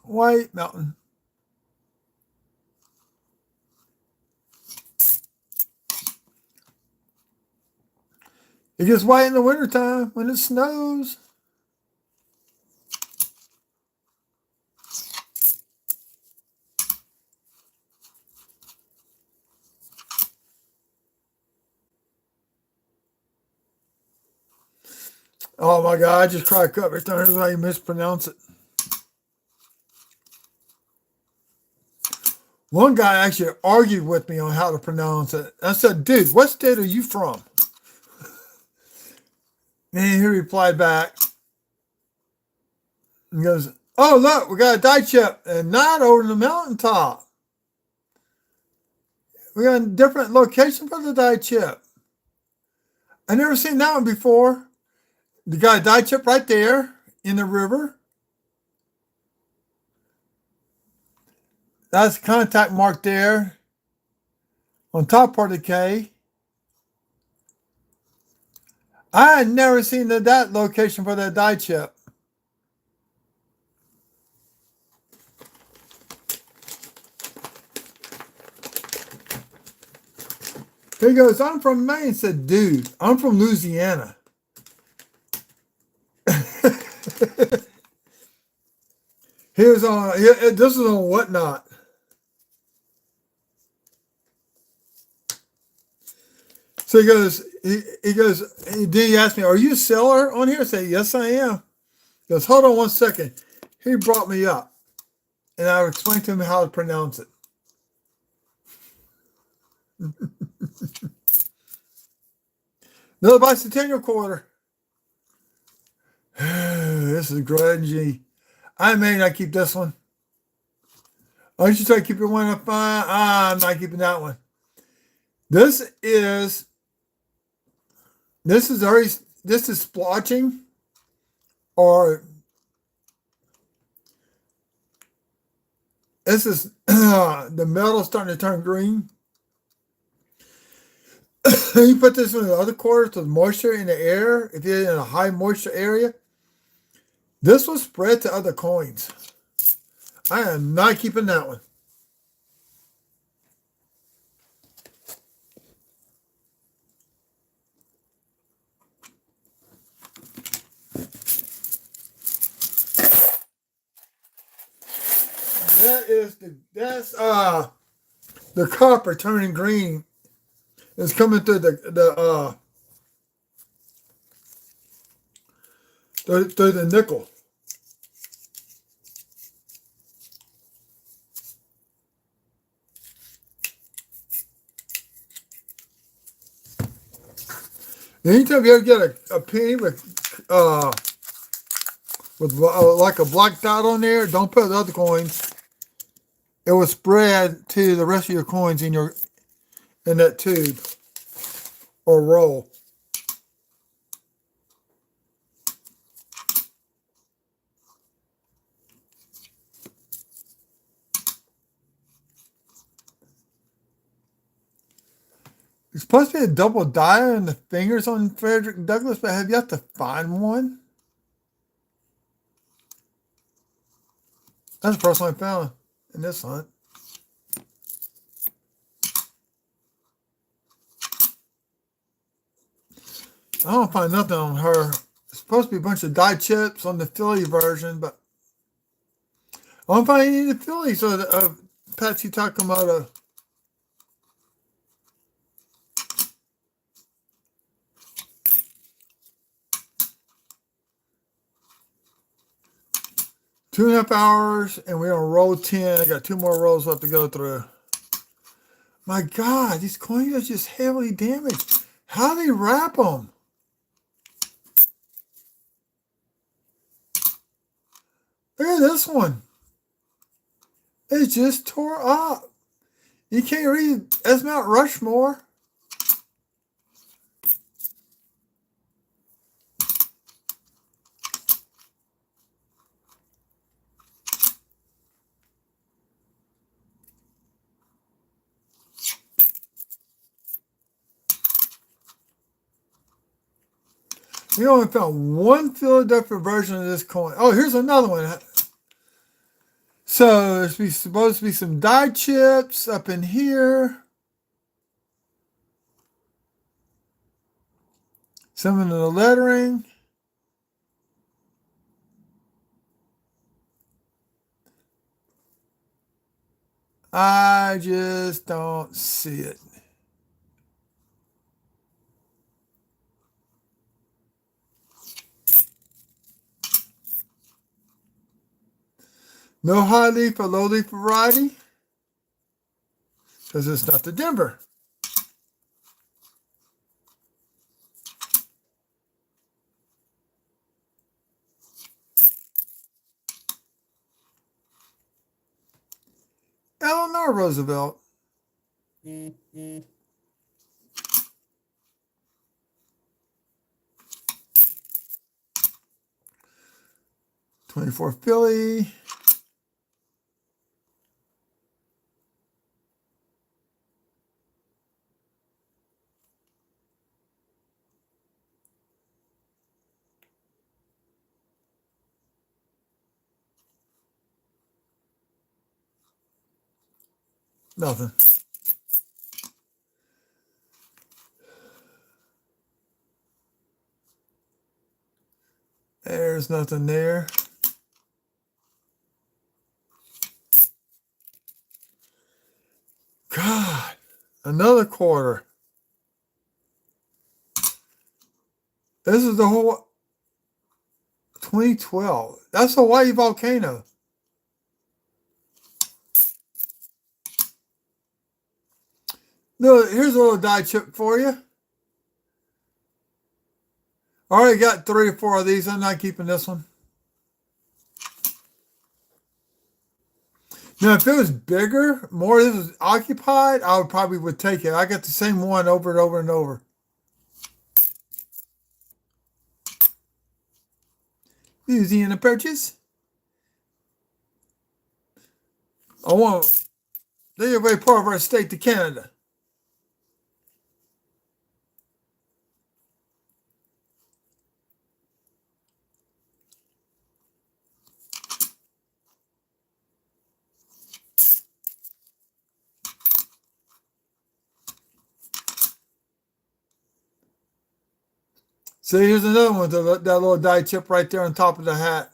White Mountain. It gets white in the wintertime when it snows. Oh my God, I just crack up every time I hear how you mispronounce it. One guy actually argued with me on how to pronounce it. I said, dude, what state are you from? And he replied back. He goes, oh, look, we got a die chip and not over the mountaintop. We got a different location for the die chip. I never seen that one before. You got a die chip right there in the river. That's contact mark there on top part of the K. I had never seen that location for that die chip. He goes, I'm from Maine. Said, dude, I'm from Louisiana. This is on Whatnot. So he goes, then he asked me, are you a seller on here? I say, yes, I am. He goes, hold on one second. He brought me up. And I explained to him how to pronounce it. Another bicentennial quarter. This This is grungy. I may not keep this one. I should try to keep your one up fine. I'm not keeping that one. This is splotching, or this is the metal starting to turn green. You put this in the other quarters with moisture in the air. If you're in a high moisture area, this will spread to other coins. I am not keeping that one. That's the copper turning green. It's coming through through the nickel. Anytime you ever get a penny with like a black dot on there, don't put the other coins. It will spread to the rest of your coins in that tube or roll. It's supposed to be a double die in the fingers on Frederick Douglass, but I have yet to find one. That's the first one I found in this hunt. I don't find nothing on her. It's supposed to be a bunch of die chips on the Philly version, but I don't find any of the Phillies of Patsy Takemoto. Two and a half hours, and we're on roll 10. I got 2 more rolls left to go through. My God, these coins are just heavily damaged. How do they wrap them? Look at this one. It just tore up. You can't read. That's Mount Rushmore. We only found one Philadelphia version of this coin. Oh, here's another one. So there's supposed to be some die chips up in here. Some of the lettering. I just don't see it. No high leaf or low leaf variety, because it's not the Denver. Eleanor Roosevelt. Mm-hmm. 24 Philly. Nothing. There's nothing there. God, another quarter. This is the whole 2012. That's Hawaii volcano. No, here's a little die chip for you. I already got 3 or 4 of these. I'm not keeping this one. Now, if it was bigger, more of this was occupied, I would take it. I got the same one over and over and over. Louisiana Purchase. I want. They are very part of our state to Canada. So here's another one with that little die chip right there on top of the hat.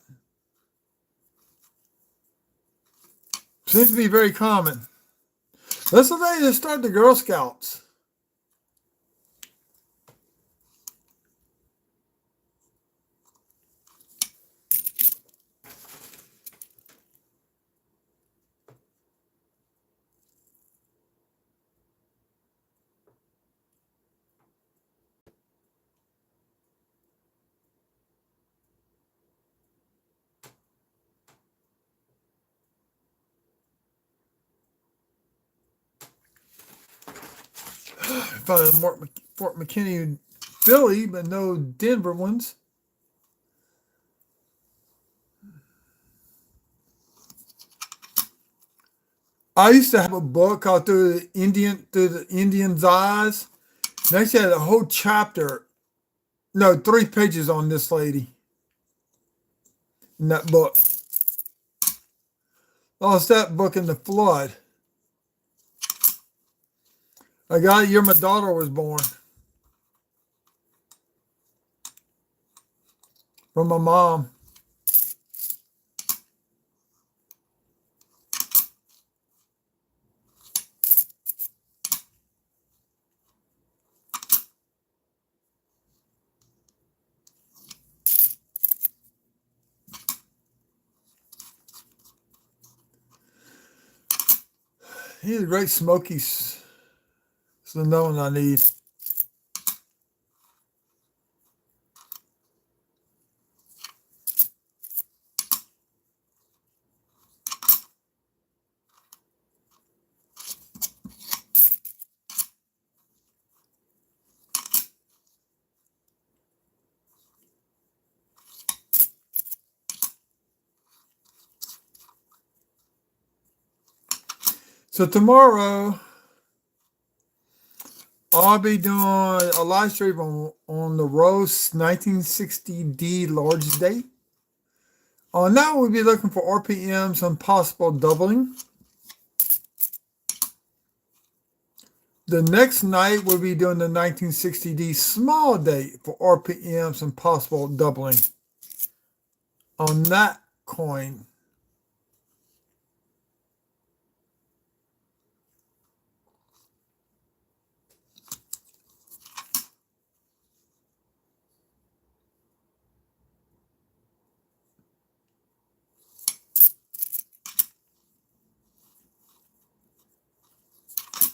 Seems to be very common. That's the day they start the Girl Scouts. Found a Fort McKinney, Philly, but no Denver ones. I used to have a book called Through the Indian's Eyes. And actually had a whole chapter, no, 3 pages on this lady in that book. Lost that book in the flood. I got it year my daughter was born. From my mom. He's a great Smokies. It's the known I need. So tomorrow, I'll be doing a live stream on the Rose 1960D large date. On that, we'll be looking for RPMs and possible doubling. The next night, we'll be doing the 1960D small date for RPMs and possible doubling on that coin.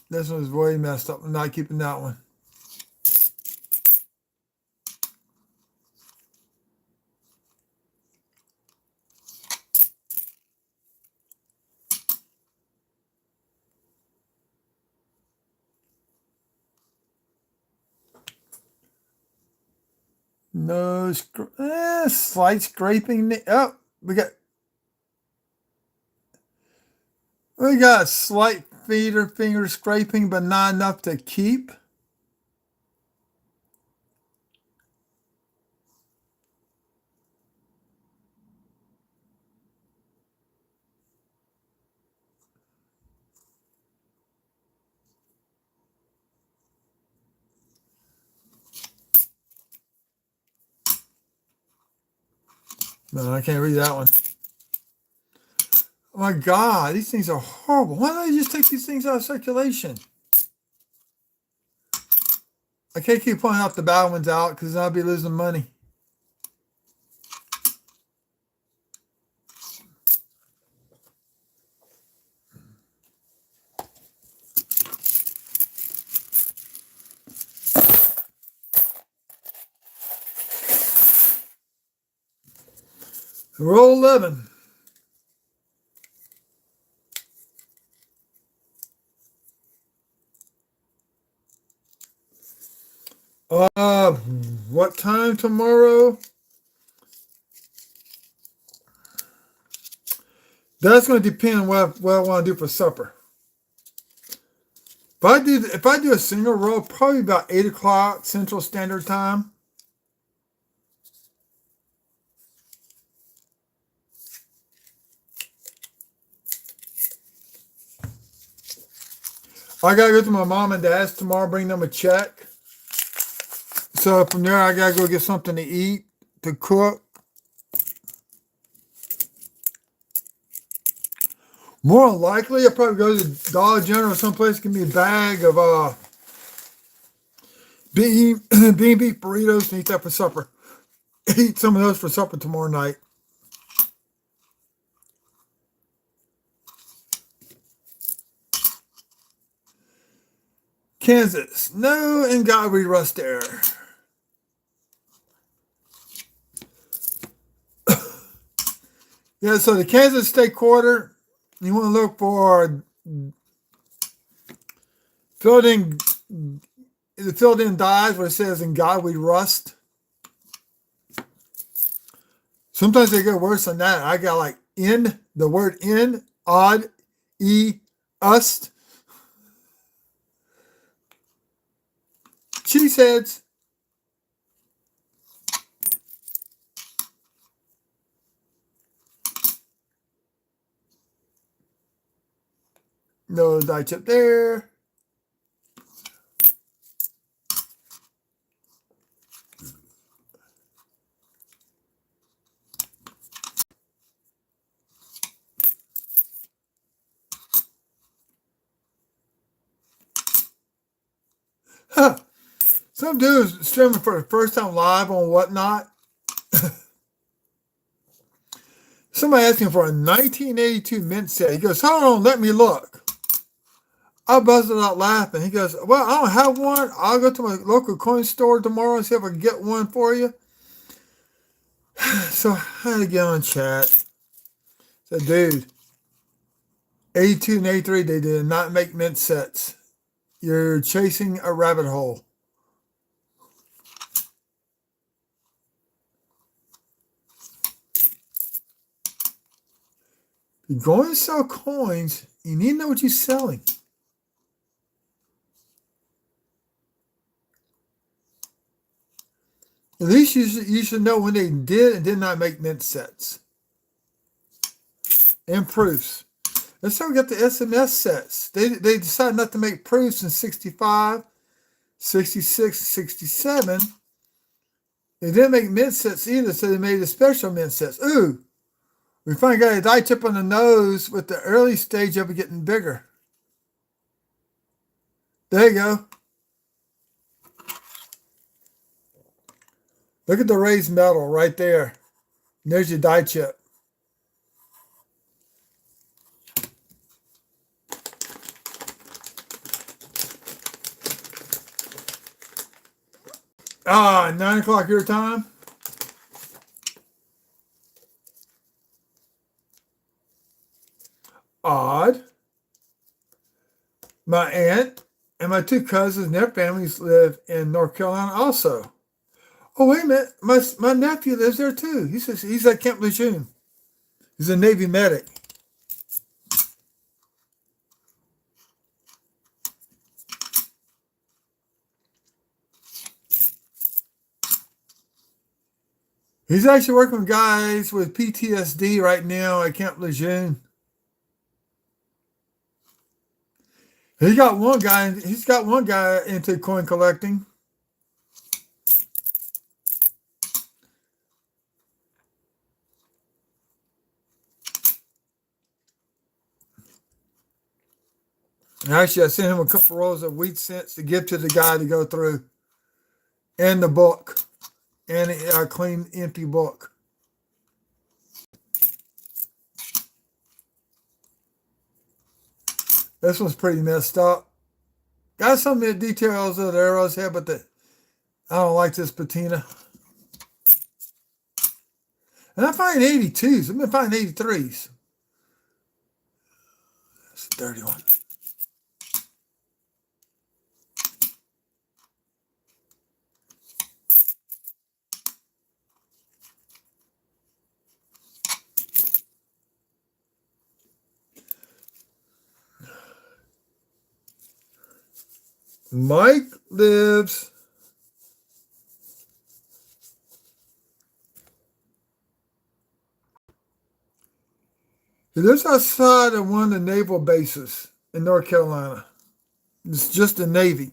This one's way messed up. I'm not keeping that one. No, slight scraping. Oh, we got slight finger scraping, but not enough to keep. No, I can't read that one. Oh my God, these things are horrible. Why don't they just take these things out of circulation? I can't keep pulling out the bad ones out because I'll be losing money. Roll 11. Uh, what time tomorrow? That's going to depend on what I want to do for supper. If I do a single roll, probably about 8 o'clock Central Standard Time. I gotta go to my mom and dad's tomorrow, bring them a check. So from there, I gotta go get something to eat, to cook. More than likely, I'll probably go to Dollar General or someplace, give me a bag of bean beef burritos and eat that for supper. Eat some of those for supper tomorrow night. Kansas, no, and God we rust there. Yeah, so the Kansas State Quarter, you want to look for filled in the filled in dies where it says in God we rust. Sometimes they get worse than that. I got like in the word in, odd, ust, cheeseheads. No die chip there. Huh. Some dude's streaming for the first time live on Whatnot. Somebody asking for a 1982 mint set. He goes, hold on, let me look. I buzzed out laughing. He goes, well, I don't have one. I'll go to my local coin store tomorrow and see if I can get one for you. So I had to get on chat. Said, dude, 82 and 83, they did not make mint sets. You're chasing a rabbit hole. You're going to sell coins, you need to know what you're selling. At least you should know when they did and did not make mint sets. And proofs. Let's start get the SMS sets. They decided not to make proofs in 65, 66, 67. They didn't make mint sets either, so they made the special mint sets. Ooh, we finally got a die chip on the nose with the early stage of it getting bigger. There you go. Look at the raised metal right there. And there's your die chip. Ah, 9 o'clock your time. Odd. My aunt and my two cousins and their families live in North Carolina also. Oh, wait a minute. My nephew lives there too. He says he's at Camp Lejeune. He's a Navy medic. He's actually working with guys with PTSD right now at Camp Lejeune. He's got one guy into coin collecting. And actually, I sent him a couple rolls of wheat cents to give to the guy to go through, and the book, and a clean, empty book. This one's pretty messed up. Got some of the details of the arrows here, but I don't like this patina. And I find 82s. I've been finding 83s. That's a dirty one. Mike lives he lives outside of one of the naval bases in North Carolina. It's just the Navy.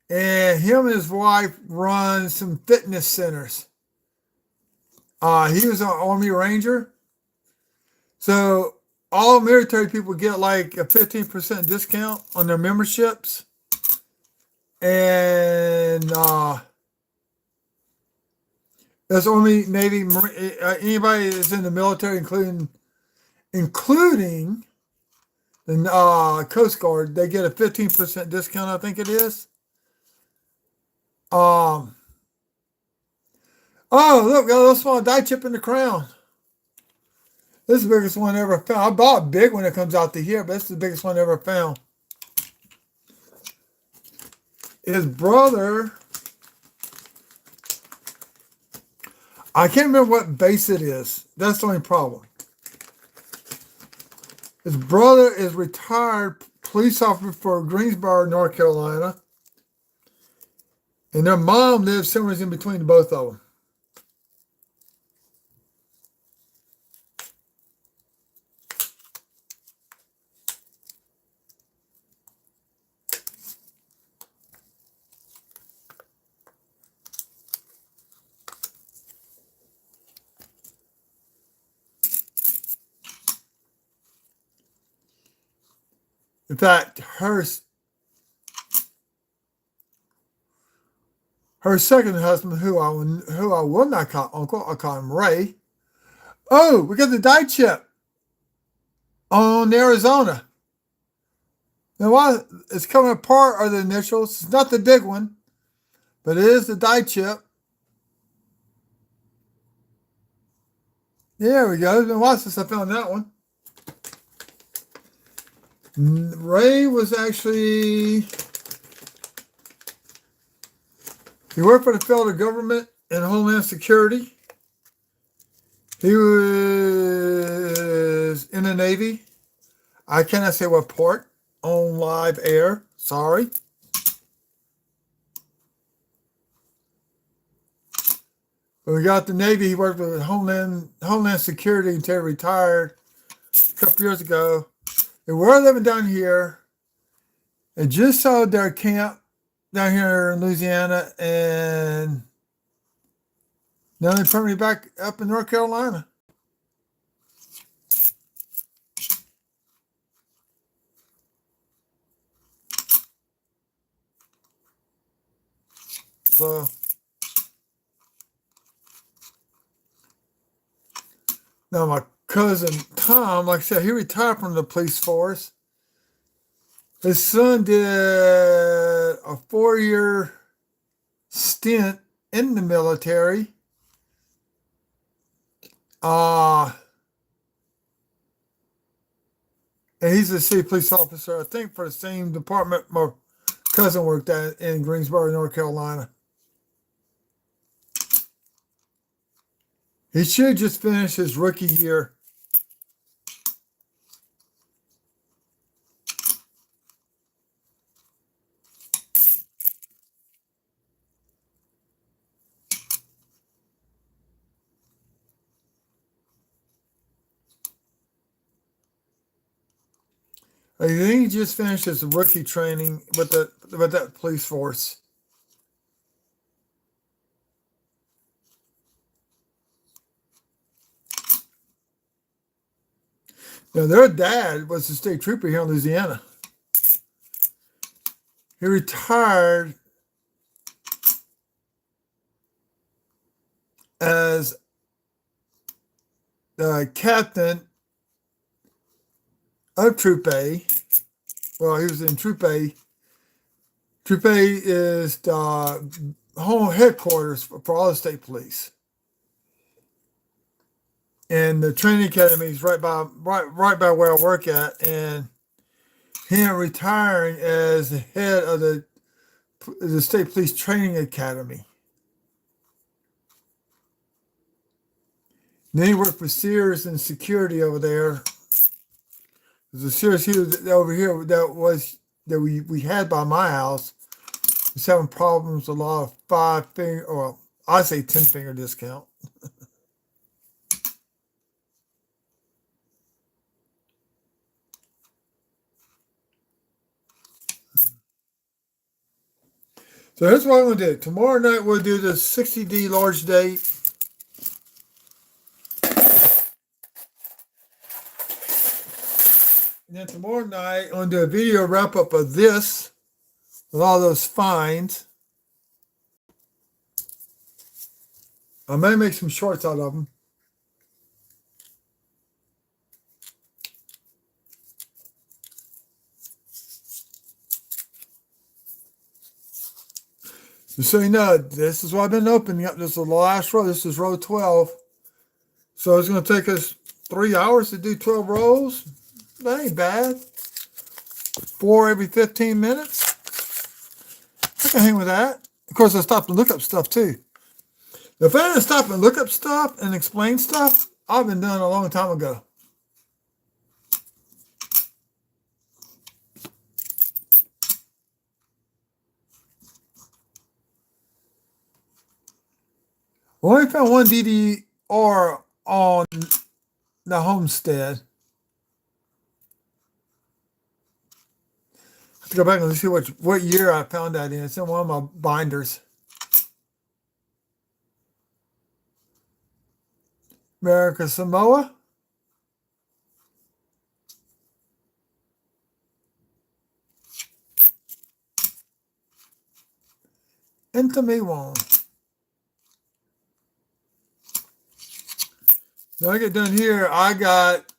And him and his wife run some fitness centers. He was an Army Ranger. So all military people get like a 15% discount on their memberships. And that's Army, Navy, anybody that's in the military, including the Coast Guard, they get a 15% discount, I think it is. Oh, look, got a little small die chip in the crown. This is the biggest one I ever found. I bought a big one that comes out to here, but this is the biggest one I ever found. His brother, I can't remember what base it is. That's the only problem. His brother is retired police officer for Greensboro, North Carolina. And their mom lives somewhere in between both of them. In fact, her second husband, who I will not call uncle, I'll call him Ray. Oh, we got the die chip on Arizona. Now, what it's coming apart are the initials. It's not the big one, but it is the die chip. There we go. It's been a while since I found that one. Ray was actually, he worked for the federal government and Homeland Security. He was in the Navy. I cannot say what port on live air. Sorry. But we got the Navy. He worked with Homeland Security until he retired a couple years ago. They were living down here. They just sold their camp down here in Louisiana, and now they're permanently back up in North Carolina. So now my cousin Tom, like I said, he retired from the police force. His son did a 4-year stint in the military. And he's a city police officer, I think, for the same department my cousin worked at in Greensboro, North Carolina. He should just finish his rookie year. I think he just finished his rookie training with that police force. Now, their dad was a state trooper here in Louisiana. He retired as the captain of Troop A. Well, he was in Troop A. Troop A is the home headquarters for all the state police. And the training academy is right by where I work at, and him retiring as the head of the state police training academy. And then he worked for Sears and security over there. There's a Sears here over here that was that we had by my house was having problems with a lot of 5 finger, or I say 10 finger discount. So here's what I'm going to do. Tomorrow night we'll do the 60D large date. And then tomorrow night I'm going to do a video wrap up of this with all those finds. I may make some shorts out of them. Just so you know, this is what I've been opening up. This is the last row. This is row 12. So it's going to take us 3 hours to do 12 rows. That ain't bad. 4 every 15 minutes. I can hang with that. Of course, I stop and look up stuff too. If I didn't stop and look up stuff and explain stuff, I've been done a long time ago. I only found one DDR on the homestead. I have to go back and see what year I found that in. It's in one of my binders. America Samoa. Into me one. Now I get done here, I got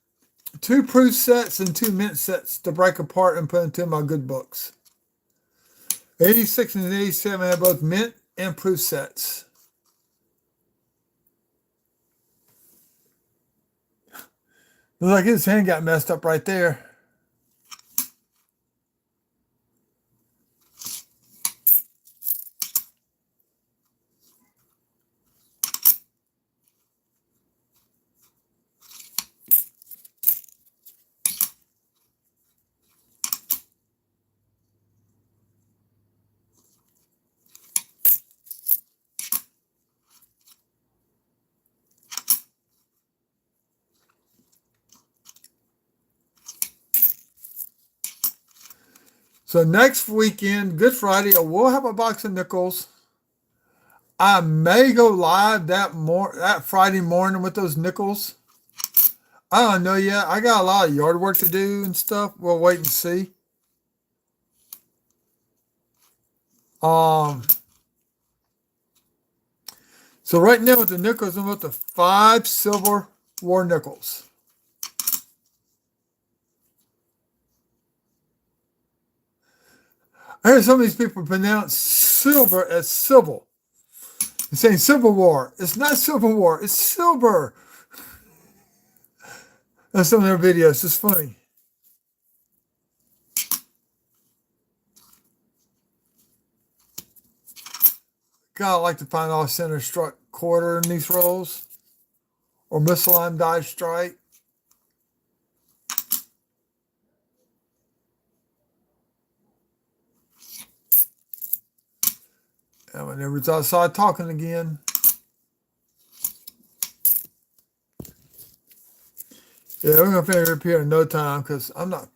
2 proof sets and 2 mint sets to break apart and put into my good books. 86 and 87 have both mint and proof sets. Looks like his hand got messed up right there. So next weekend, Good Friday, I will have a box of nickels. I may go live that Friday morning with those nickels. I don't know yet. I got a lot of yard work to do and stuff. We'll wait and see. So right now with the nickels, I'm up to 5 silver war nickels. I heard some of these people pronounce silver as civil. They're saying Civil War. It's not Civil War. It's silver. That's some of their videos. It's funny. God, I like to find off center struck quarter in these rolls. Or misaligned die strike. And whenever it's outside talking again. Yeah, we're going to finish up here in no time because I'm not.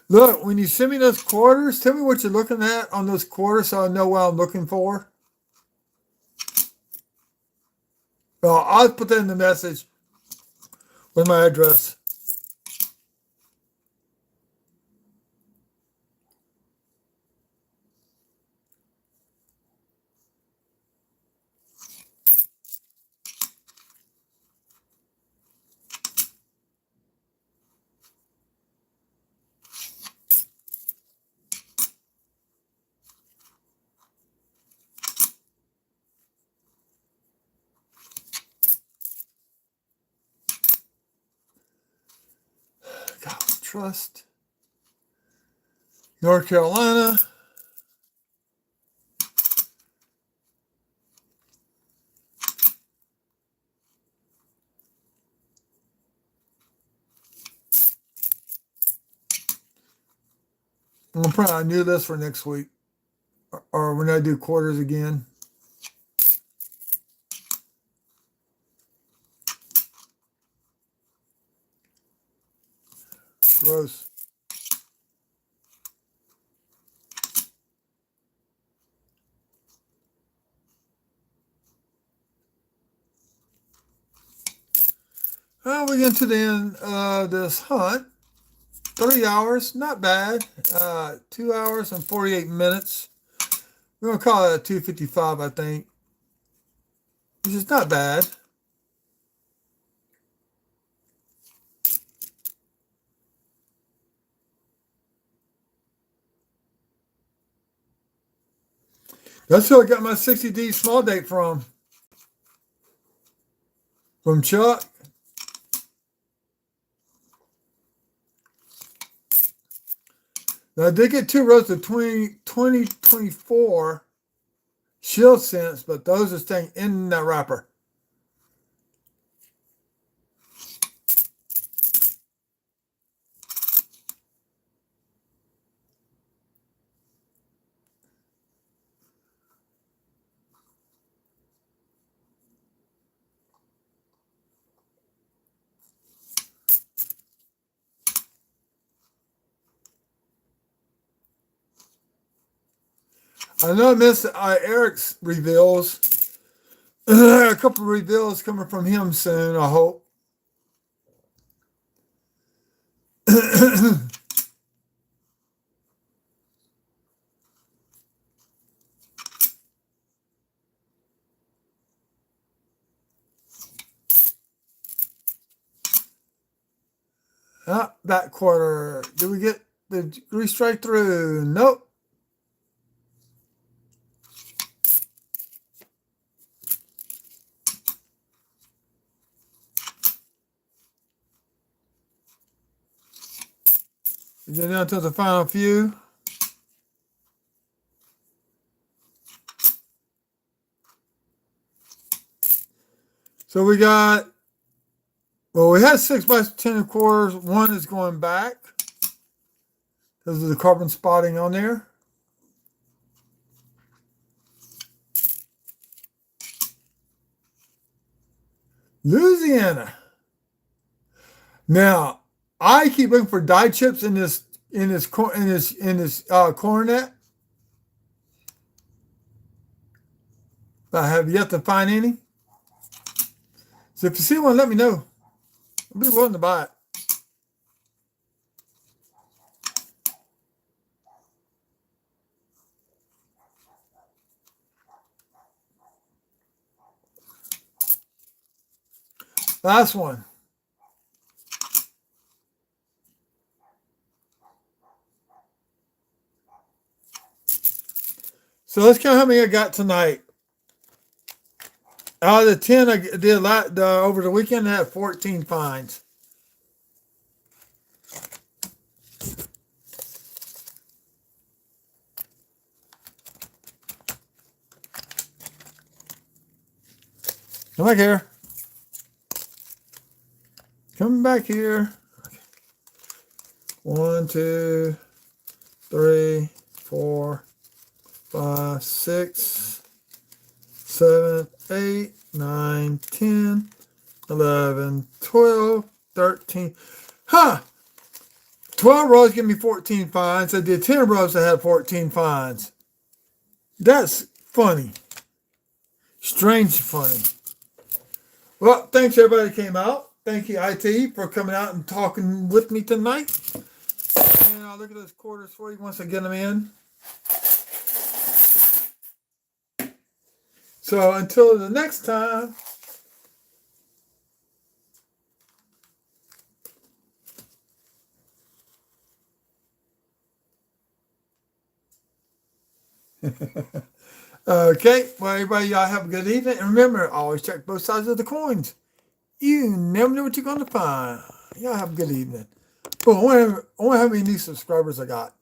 Look, when you send me those quarters, tell me what you're looking at on those quarters so I know what I'm looking for. Well, I'll put that in the message with my address. God, trust. North Carolina. I'm gonna print out a new list for next week, or when I do quarters again. Gross. Well, we get to the end of this hunt. 3 hours, not bad. 2 hours and 48 minutes. We're going to call it a 255, I think, which is not bad. That's who I got my 60D small date from. From Chuck. Now, I did get 2 rows of 2024 shield scents, but those are staying in that wrapper. I know I missed Eric's reveals. A couple of reveals coming from him soon, I hope. That quarter. Did we get the degree straight through? Nope. We get down to the final few. So we got, well, we had 6 by 10 quarters. One is going back because of the carbon spotting on there. Louisiana. Now, I keep looking for die chips in this coronet. I have yet to find any. So if you see one, let me know. I'll be willing to buy it. Last one. So let's count how many I got tonight. Out of the 10 I did over the weekend, I had 14 finds. Come back here. Come back here. 1, 2, 3, 4, 5, 6, 7, 8, 9, 10, 11, 12, 13. Huh! 12 rows give me 14 finds. I did 10 rows, I had 14 finds. That's funny. Strange funny. Well, thanks everybody that came out. Thank you, IT, for coming out and talking with me tonight. And I'll look at those quarters for you once I get them in. So until the next time, okay, well, everybody, y'all have a good evening. And remember, always check both sides of the coins. You never know what you're going to find. Y'all have a good evening. Oh, I wonder how many new subscribers I got.